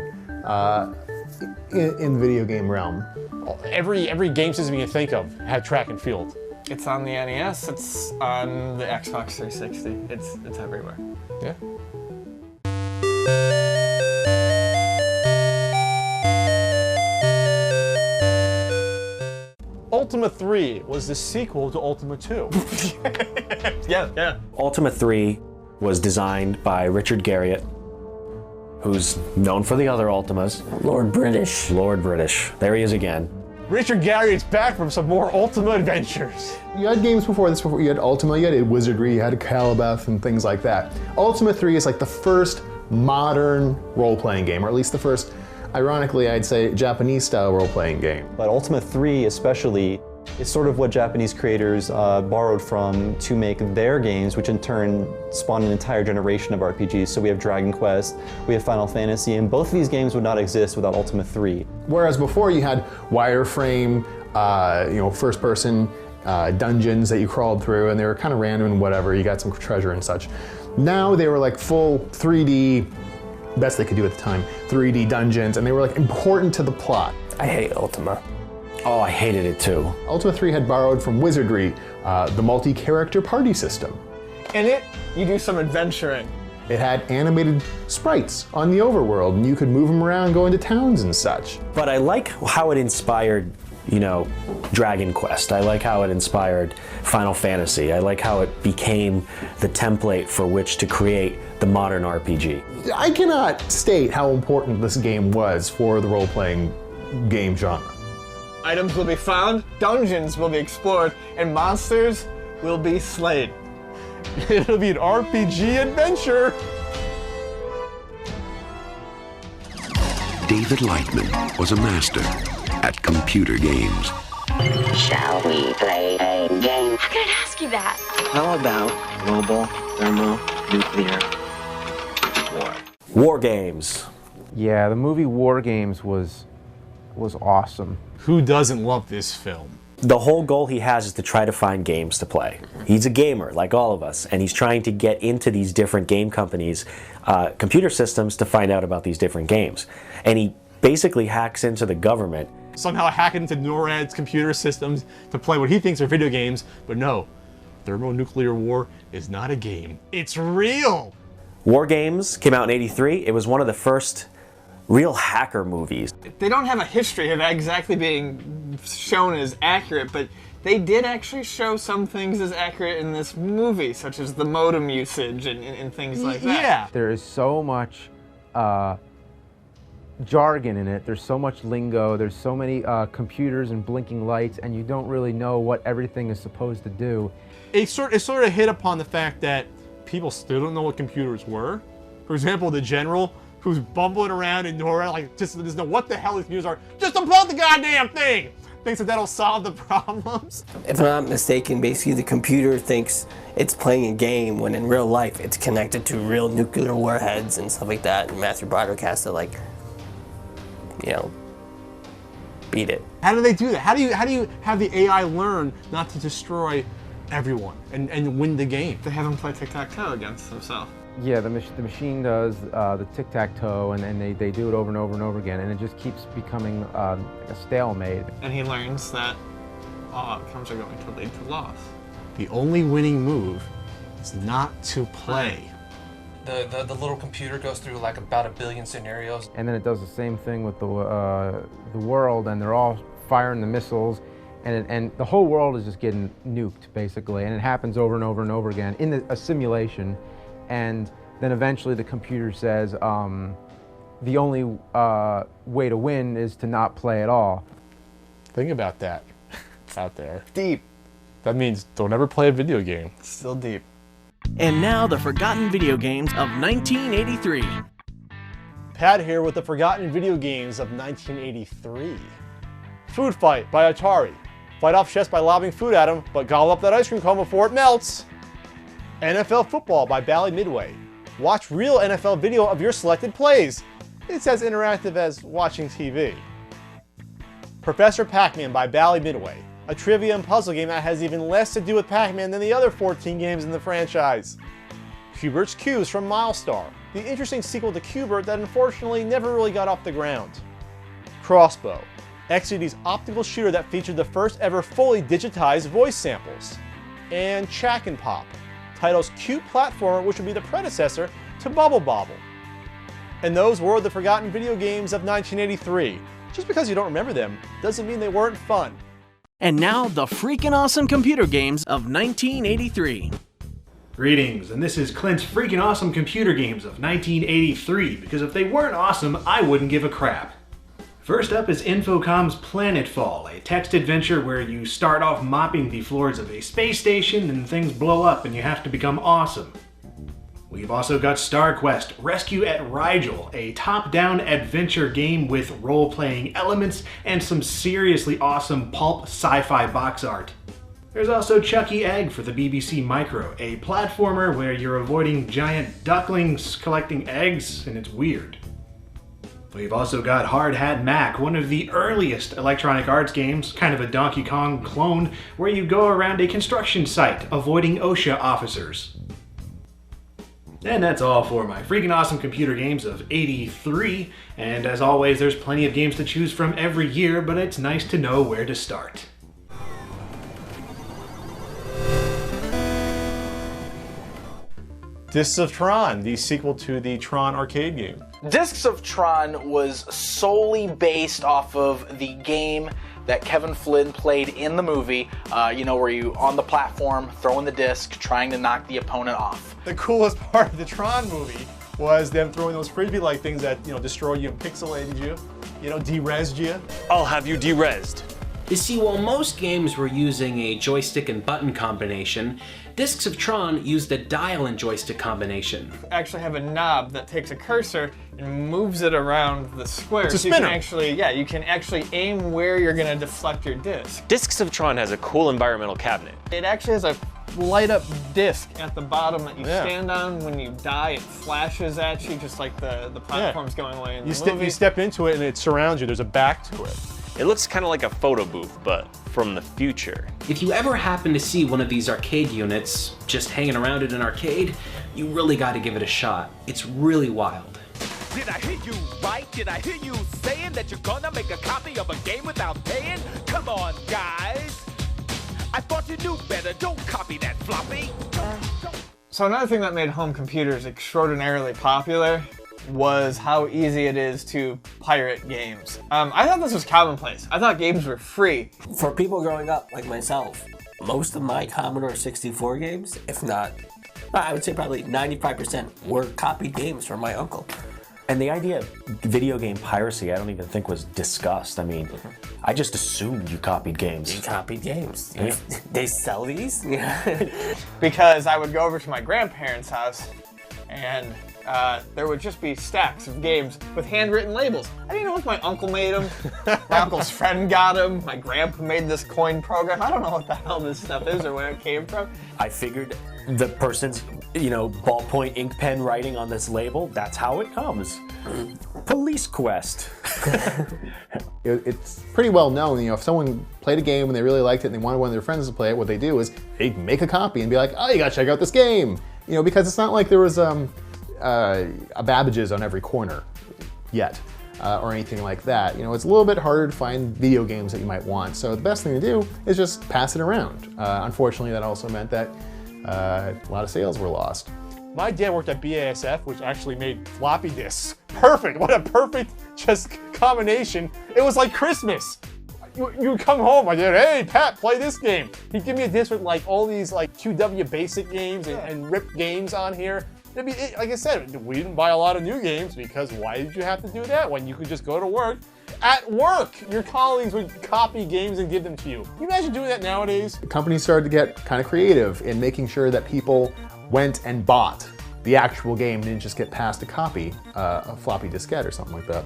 in the video game realm. Every game system you can think of had track and field. It's on the NES, it's on the Xbox 360, it's everywhere. Yeah. Ultima III was the sequel to Ultima II. Yeah. Ultima III was designed by Richard Garriott, who's known for the other Ultimas. Lord British. Lord British. There he is again. Richard Garriott's back from some more Ultima adventures. You had games before this. You had Ultima, you had Wizardry, you had Calibeth, and things like that. Ultima 3 is like the first modern role-playing game, or at least the first, ironically, I'd say, Japanese-style role-playing game. But Ultima 3 especially is sort of what Japanese creators borrowed from to make their games, which in turn spawned an entire generation of RPGs. So we have Dragon Quest, we have Final Fantasy, and both of these games would not exist without Ultima 3. Whereas before you had wireframe, first-person dungeons that you crawled through, and they were kind of random and whatever, you got some treasure and such. Now they were like full 3D, best they could do at the time, 3D dungeons, and they were like important to the plot. I hate Ultima. Oh, I hated it too. Ultima 3 had borrowed from Wizardry, the multi-character party system. In it, you do some adventuring. It had animated sprites on the overworld, and you could move them around, go into towns and such. But I like how it inspired, Dragon Quest. I like how it inspired Final Fantasy. I like how it became the template for which to create the modern RPG. I cannot state how important this game was for the role-playing game genre. Items will be found, dungeons will be explored, and monsters will be slain. It'll be an RPG adventure. David Lightman was a master at computer games. Shall we play a game? How can I ask you that? How about global thermonuclear war? WarGames. Yeah, the movie WarGames was awesome. Who doesn't love this film? The whole goal he has is to try to find games to play. He's a gamer, like all of us, and he's trying to get into these different game companies' computer systems to find out about these different games. And he basically hacks into the government. Somehow hack into NORAD's computer systems to play what he thinks are video games, but no, thermonuclear war is not a game. It's real! WarGames came out in '83. It was one of the first real hacker movies. They don't have a history of exactly being shown as accurate, but they did actually show some things as accurate in this movie, such as the modem usage and things like that. Yeah. There is so much jargon in it, there's so much lingo, there's so many computers and blinking lights, and you don't really know what everything is supposed to do. It sort of hit upon the fact that people still don't know what computers were. For example, the general who's bumbling around in NORAD, like, just doesn't know what the hell these computers are. Just unplug the goddamn thing! Thinks that that'll solve the problems. If I'm not mistaken, basically the computer thinks it's playing a game when in real life it's connected to real nuclear warheads and stuff like that, and Matthew Broderick has to, like, beat it. How do they do that? How do you have the AI learn not to destroy everyone and win the game? They have him play tic-tac-toe against himself. Yeah, the machine does the tic-tac-toe, and they do it over and over and over again, and it just keeps becoming a stalemate. And he learns that all outcomes are going to lead to loss. The only winning move is not to play. The little computer goes through like about 1 billion scenarios. And then it does the same thing with the world, and they're all firing the missiles, and the whole world is just getting nuked, basically, and it happens over and over and over again in a simulation. And then eventually the computer says the only way to win is to not play at all. Think about that out there. Deep. That means don't ever play a video game. Still deep. And now the forgotten video games of 1983. Pat here with the forgotten video games of 1983. Food Fight by Atari. Fight off chefs by lobbing food at them, but gobble up that ice cream cone before it melts. NFL Football by Bally Midway. Watch real NFL video of your selected plays. It's as interactive as watching TV. Professor Pac-Man by Bally Midway. A trivia and puzzle game that has even less to do with Pac-Man than the other 14 games in the franchise. Q*bert's Cubes from Milestar, the interesting sequel to Q*bert that unfortunately never really got off the ground. Crossbow, XGD's optical shooter that featured the first ever fully digitized voice samples. And Chack and Pop, title's cute platformer which would be the predecessor to Bubble Bobble. And those were the forgotten video games of 1983. Just because you don't remember them doesn't mean they weren't fun. And now, the freaking awesome computer games of 1983. Greetings, and this is Clint's freaking awesome computer games of 1983, because if they weren't awesome, I wouldn't give a crap. First up is Infocom's Planetfall, a text adventure where you start off mopping the floors of a space station and things blow up and you have to become awesome. We've also got StarQuest Rescue at Rigel, a top-down adventure game with role-playing elements and some seriously awesome pulp sci-fi box art. There's also Chucky Egg for the BBC Micro, a platformer where you're avoiding giant ducklings collecting eggs, and it's weird. We've also got Hard Hat Mac, one of the earliest Electronic Arts games, kind of a Donkey Kong clone, where you go around a construction site avoiding OSHA officers. And that's all for my freaking awesome computer games of 83, and as always there's plenty of games to choose from every year, but it's nice to know where to start. Discs of Tron, the sequel to the Tron arcade game. Discs of Tron was solely based off of the game that Kevin Flynn played in the movie, you know, where you on the platform, throwing the disc, trying to knock the opponent off. The coolest part of the Tron movie was them throwing those frisbee-like things that, you know, destroyed you and pixelated you, you know, de-resed you. I'll have you de-resed. You see, while most games were using a joystick and button combination, Discs of Tron used a dial and joystick combination. Actually have a knob that takes a cursor and moves it around the square. It's a so you can spinner. actually, yeah, you can actually aim where you're gonna deflect your disc. Discs of Tron has a cool environmental cabinet. It actually has a light up disc at the bottom that you stand on when you die. It flashes at you just like the platform's going away in the movie. You step into it and it surrounds you. There's a back to it. It looks kind of like a photo booth, but from the future. If you ever happen to see one of these arcade units just hanging around in an arcade, you really got to give it a shot. It's really wild. Did I hear you right? Did I hear you saying that you're gonna make a copy of a game without paying? Come on, guys. I thought you knew better. Don't copy that floppy. So another thing that made home computers extraordinarily popular was how easy it is to pirate games. I thought this was commonplace. I thought games were free. For people growing up like myself, most of my Commodore 64 games, if not, I would say probably 95% were copied games from my uncle. And the idea of video game piracy, I don't even think was discussed. I mean, I just assumed you copied games. You copied games. Yeah. They sell these? Because I would go over to my grandparents' house and there would just be stacks of games with handwritten labels. I didn't know if my uncle made them, my uncle's friend got them, my grandpa made this coin program. I don't know what the hell this stuff is or where it came from. I figured the person's, you know, ballpoint ink pen writing on this label, that's how it comes. Police Quest. It's pretty well known, you know, if someone played a game and they really liked it and they wanted one of their friends to play it, what they do is they make a copy and be like, oh, you gotta check out this game. You know, because it's not like there was a Babbage's on every corner yet, or anything like that. You know, it's a little bit harder to find video games that you might want. So the best thing to do is just pass it around. Unfortunately, that also meant that a lot of sales were lost. My dad worked at BASF, which actually made floppy disks. Perfect, what a perfect just combination. It was like Christmas. You would come home, I did, hey, Pat, play this game. He'd give me a disc with like all these like QW basic games and RIP games on here. It'd be, like I said, we didn't buy a lot of new games because why did you have to do that when you could just go to work? At work, your colleagues would copy games and give them to you. Can you imagine doing that nowadays? Companies started to get kind of creative in making sure that people went and bought the actual game and didn't just get passed a copy, a floppy diskette or something like that.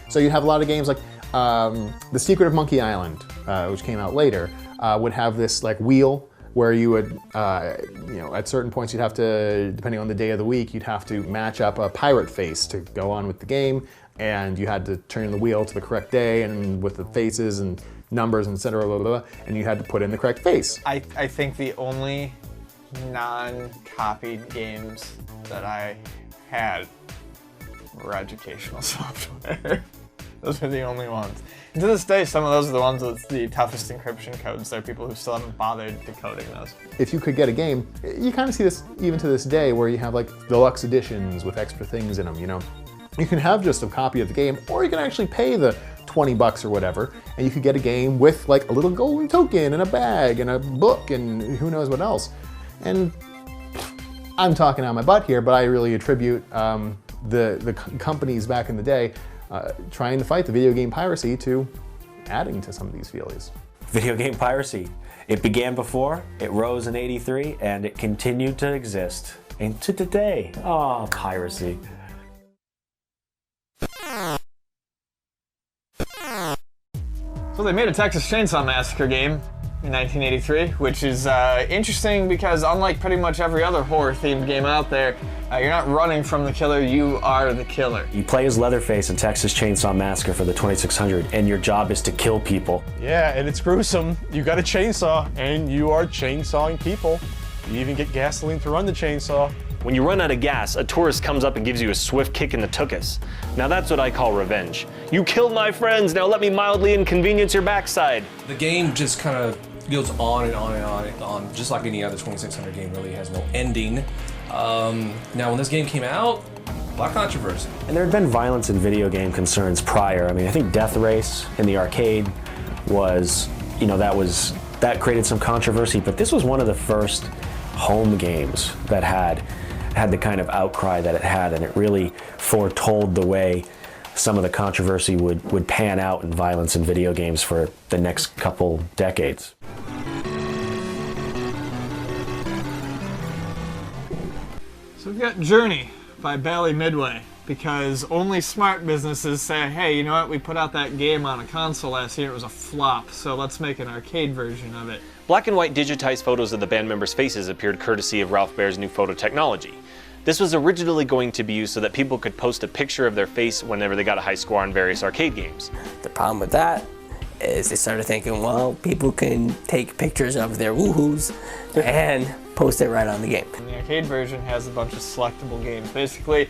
So you'd have a lot of games like The Secret of Monkey Island, which came out later, would have this like wheel where you would, you know, at certain points you'd have to, depending on the day of the week, you'd have to match up a pirate face to go on with the game, and you had to turn the wheel to the correct day and with the faces and numbers and et cetera, blah, blah, blah, and you had to put in the correct face. I think the only non-copied games that I had were educational software. Those are the only ones. And to this day, some of those are the ones with the toughest encryption codes. There are people who still haven't bothered decoding those. If you could get a game, you kind of see this even to this day where you have like deluxe editions with extra things in them, you know. You can have just a copy of the game, or you can actually pay the 20 bucks or whatever, and you could get a game with like a little golden token and a bag and a book and who knows what else. And I'm talking out my butt here, but I really attribute the companies back in the day trying to fight the video game piracy to adding to some of these feelies. Video game piracy. It began before, it rose in '83, and it continued to exist into today. Oh, piracy. So they made a Texas Chainsaw Massacre game in 1983, which is interesting because unlike pretty much every other horror-themed game out there, you're not running from the killer, you are the killer. You play as Leatherface in Texas Chainsaw Massacre for the 2600, and your job is to kill people. Yeah, and it's gruesome. You got a chainsaw, and you are chainsawing people. You even get gasoline to run the chainsaw. When you run out of gas, a tourist comes up and gives you a swift kick in the tuchus. Now that's what I call revenge. You killed my friends, now let me mildly inconvenience your backside. The game just kind of goes on and on and on and on, just like any other 2600 game, really has no ending. Now when this game came out, a lot of controversy. And there had been violence in video game concerns prior. I mean, I think Death Race in the arcade was, you know, that created some controversy, but this was one of the first home games that had the kind of outcry that it had, and it really foretold the way some of the controversy would pan out in violence in video games for the next couple decades. So we've got Journey by Bally Midway, because only smart businesses say, hey, you know what, we put out that game on a console last year, it was a flop, so let's make an arcade version of it. Black and white digitized photos of the band members' faces appeared courtesy of Ralph Baer's new photo technology. This was originally going to be used so that people could post a picture of their face whenever they got a high score on various arcade games. The problem with that is they started thinking, well, people can take pictures of their woohoos and post it right on the game. And the arcade version has a bunch of selectable games. Basically,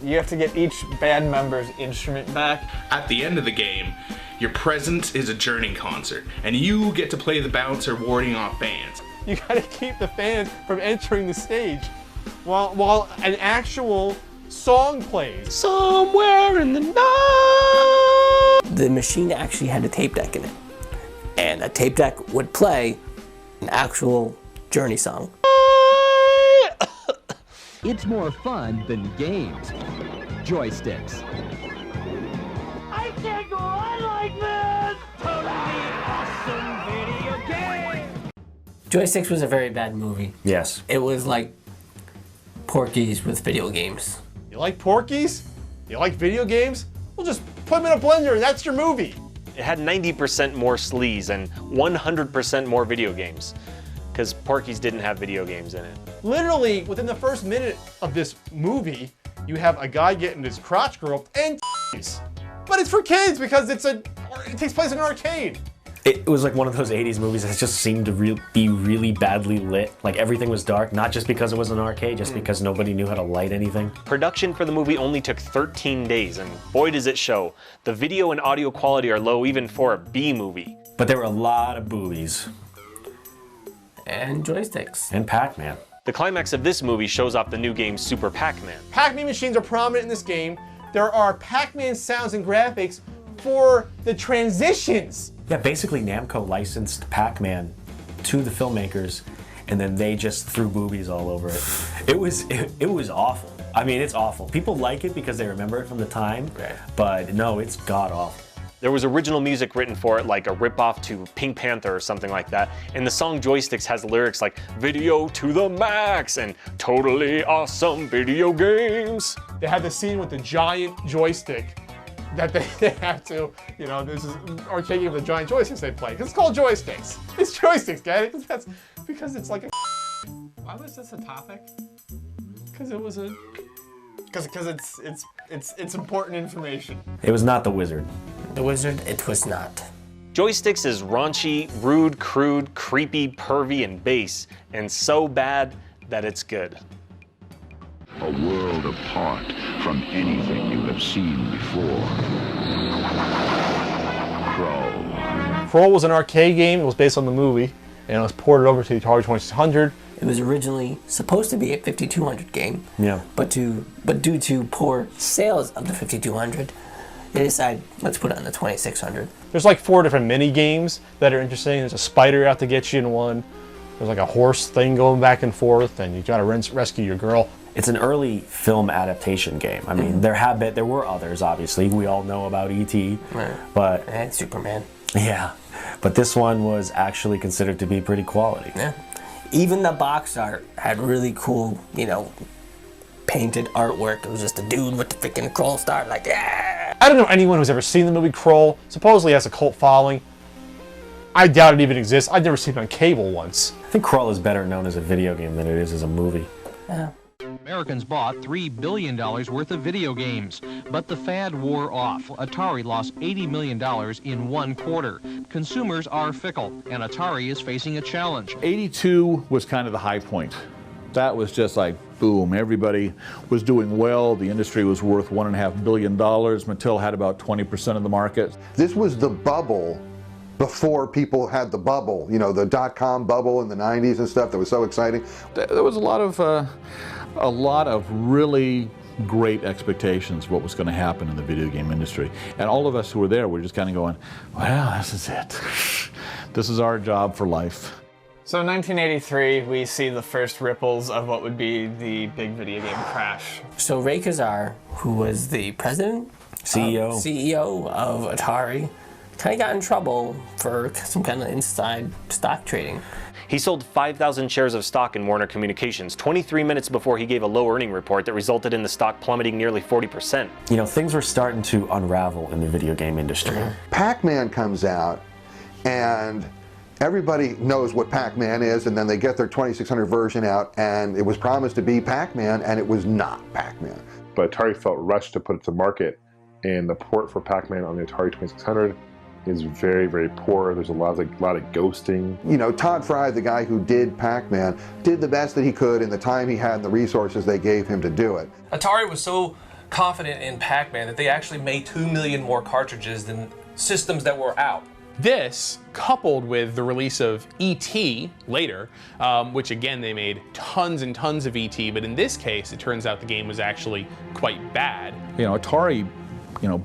you have to get each band member's instrument back. At the end of the game, your presence is a Journey concert, and you get to play the bouncer warding off fans. You gotta keep the fans from entering the stage while an actual song plays. Somewhere in the night. The machine actually had a tape deck in it, and a tape deck would play an actual Journey song. It's more fun than games. Joysticks. I can't go on like this! Totally awesome video game! Joysticks was a very bad movie. Yes. It was like Porky's with video games. You like Porky's? You like video games? Well, just put them in a blender and that's your movie. It had 90% more sleaze and 100% more video games, because Porky's didn't have video games in it. Literally, within the first minute of this movie, you have a guy getting his crotch groped and but it's for kids because it takes place in an arcade. It was like one of those 80s movies that just seemed to be really badly lit. Like everything was dark, not just because it was an arcade, just because nobody knew how to light anything. Production for the movie only took 13 days, and boy does it show. The video and audio quality are low even for a B movie. But there were a lot of boobies. And joysticks. And Pac-Man. The climax of this movie shows off the new game Super Pac-Man. Pac-Man machines are prominent in this game. There are Pac-Man sounds and graphics for the transitions. Yeah, basically Namco licensed Pac-Man to the filmmakers, and then they just threw boobies all over it. It was awful. I mean, it's awful. People like it because they remember it from the time, but no, it's god-awful. There was original music written for it, like a ripoff to Pink Panther or something like that, and the song Joysticks has lyrics like "Video to the max" and "Totally awesome video games." They have the scene with the giant joystick that they have to, you know, this is arcade game of the giant joysticks they play. It's called Joysticks. It's Joysticks, get it? That's because it's like a. Why was this a topic? Because it was a. Because it's important information. It was not the Wizard. The Wizard, it was not. Joysticks is raunchy, rude, crude, creepy, pervy, and base, and so bad that it's good. A world apart from anything you have seen before. Krull. Krull was an arcade game. It was based on the movie, and it was ported over to the Atari 2600. It was originally supposed to be a 5200 game, but due to poor sales of the 5200, they decided, let's put it on the 2600. There's like 4 different mini games that are interesting. There's a spider out to get you in one. There's like a horse thing going back and forth, and you gotta rescue your girl. It's an early film adaptation game. I mean, there were others, obviously. We all know about E.T., but and Superman. Yeah, but this one was actually considered to be pretty quality. Yeah, even the box art had really cool, painted artwork. It was just a dude with the freaking Krull star, like, yeah. I don't know anyone who's ever seen the movie Krull. Supposedly has a cult following. I doubt it even exists. I've never seen it on cable once. I think Krull is better known as a video game than it is as a movie. Yeah. Americans bought $3 billion worth of video games, but the fad wore off. Atari lost $80 million in 1 quarter. Consumers are fickle, and Atari is facing a challenge. 82 was kind of the high point. That was just like, boom, everybody was doing well. The industry was worth $1.5 billion. Mattel had about 20% of the market. This was the bubble before people had the bubble, the dot-com bubble in the 90s and stuff that was so exciting. There was a lot of really great expectations of what was going to happen in the video game industry. And all of us who were there were just kind of going, well, this is it. This is our job for life. So in 1983, we see the first ripples of what would be the big video game crash. So Ray Kazar, who was the president? CEO of Atari, kind of got in trouble for some kind of inside stock trading. He sold 5,000 shares of stock in Warner Communications 23 minutes before he gave a low earning report that resulted in the stock plummeting nearly 40%. Things were starting to unravel in the video game industry. Pac-Man comes out, and everybody knows what Pac-Man is, and then they get their 2600 version out, and it was promised to be Pac-Man, and it was not Pac-Man. But Atari felt rushed to put it to market, and the port for Pac-Man on the Atari 2600 is very, very poor. There's a lot of ghosting. Todd Fry, the guy who did Pac-Man, did the best that he could in the time he had and the resources they gave him to do it. Atari was so confident in Pac-Man that they actually made 2 million more cartridges than systems that were out. This, coupled with the release of E.T. later, which again they made tons and tons of E.T., but in this case it turns out the game was actually quite bad. Atari,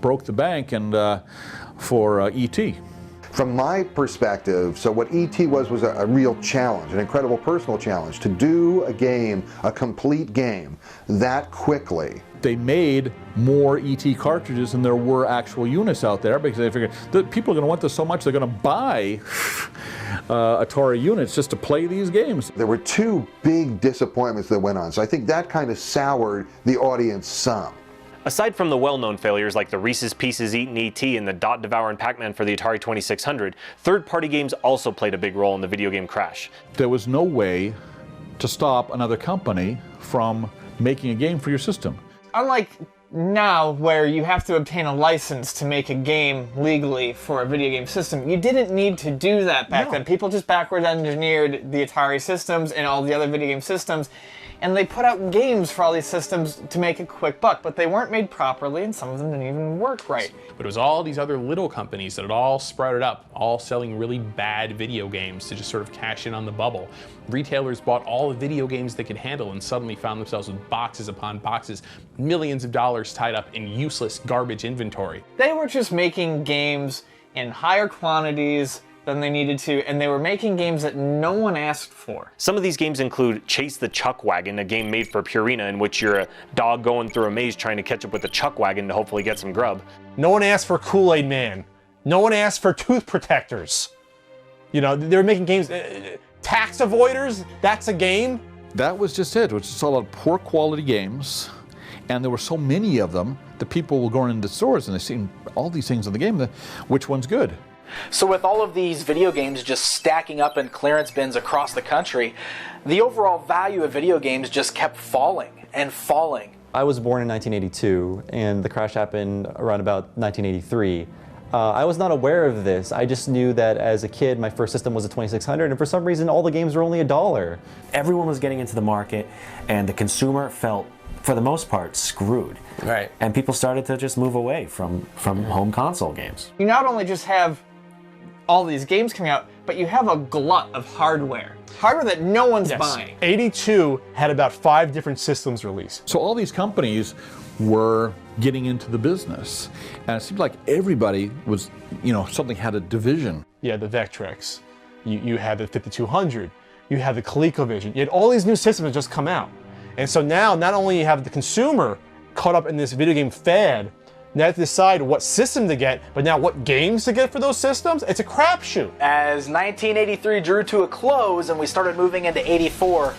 broke the bank and for E.T. From my perspective, so what E.T. was a real challenge, an incredible personal challenge, to do a complete game that quickly. They made more E.T. cartridges than there were actual units out there because they figured that people are going to want this so much they're going to buy Atari units just to play these games. There were 2 big disappointments that went on, so I think that kind of soured the audience some. Aside from the well-known failures like the Reese's Pieces Eaten E.T. and the Dot Devouring Pac-Man for the Atari 2600, third-party games also played a big role in the video game crash. There was no way to stop another company from making a game for your system. Unlike now, where you have to obtain a license to make a game legally for a video game system, you didn't need to do that back then. People just backward engineered the Atari systems and all the other video game systems, and they put out games for all these systems to make a quick buck, but they weren't made properly, and some of them didn't even work right. But it was all these other little companies that had all sprouted up, all selling really bad video games to just sort of cash in on the bubble. Retailers bought all the video games they could handle and suddenly found themselves with boxes upon boxes, millions of dollars tied up in useless garbage inventory. They were just making games in higher quantities than they needed to, and they were making games that no one asked for. Some of these games include Chase the Chuck Wagon, a game made for Purina in which you're a dog going through a maze trying to catch up with the Chuck Wagon to hopefully get some grub. No one asked for Kool-Aid Man. No one asked for tooth protectors. They were making games. Tax Avoiders, that's a game? That was just it. It was just all about poor quality games, and there were so many of them that people were going into stores and they seen all these things in the game. Which one's good? So with all of these video games just stacking up in clearance bins across the country, the overall value of video games just kept falling and falling. I was born in 1982, and the crash happened around about 1983. I was not aware of this. I just knew that as a kid, my first system was a 2600, and for some reason, all the games were only $1. Everyone was getting into the market, and the consumer felt, for the most part, screwed. Right. And people started to just move away from home console games. You not only just have all these games coming out, but you have a glut of hardware. Hardware that no one's buying. 82 had about 5 different systems released. So all these companies were getting into the business. And it seemed like everybody was, something had a division. You had the Vectrex, you had the 5200, you had the ColecoVision. You had all these new systems that just come out. And so now, not only you have the consumer caught up in this video game fad, now have to decide what system to get, but now what games to get for those systems? It's a crapshoot. As 1983 drew to a close and we started moving into 84,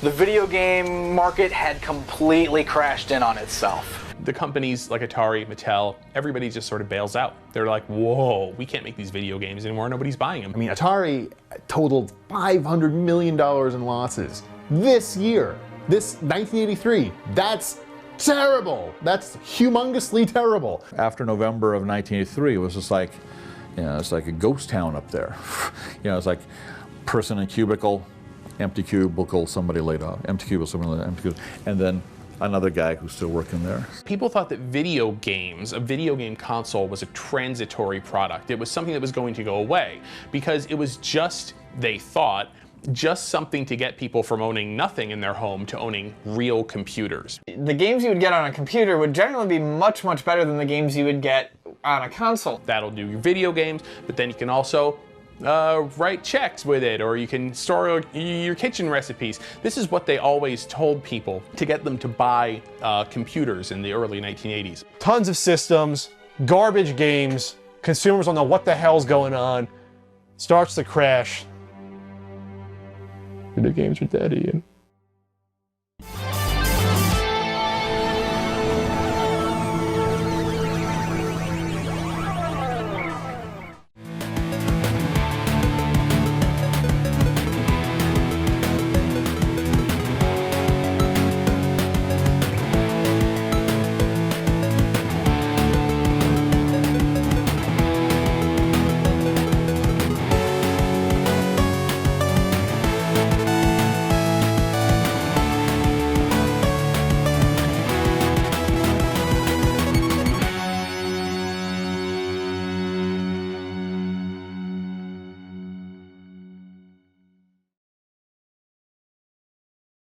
the video game market had completely crashed in on itself. The companies like Atari, Mattel, everybody just sort of bails out. They're like, whoa, we can't make these video games anymore, nobody's buying them. I mean, Atari totaled $500 million in losses this year, this 1983. That's terrible. That's humongously terrible. After November of 1983, it was just like, it's like a ghost town up there. It's like person in cubicle, empty cubicle, somebody laid off, empty cubicle, somebody laid off, empty cubicle, and then another guy who's still working there. People thought that video games, a video game console, was a transitory product. It was something that was going to go away because it was just, they thought, just something to get people from owning nothing in their home to owning real computers. The games you would get on a computer would generally be much, much better than the games you would get on a console. That'll do your video games, but then you can also write checks with it, or you can store your kitchen recipes. This is what they always told people to get them to buy computers in the early 1980s. Tons of systems, garbage games, consumers don't know what the hell's going on, starts to crash. Video games are dead, Ian.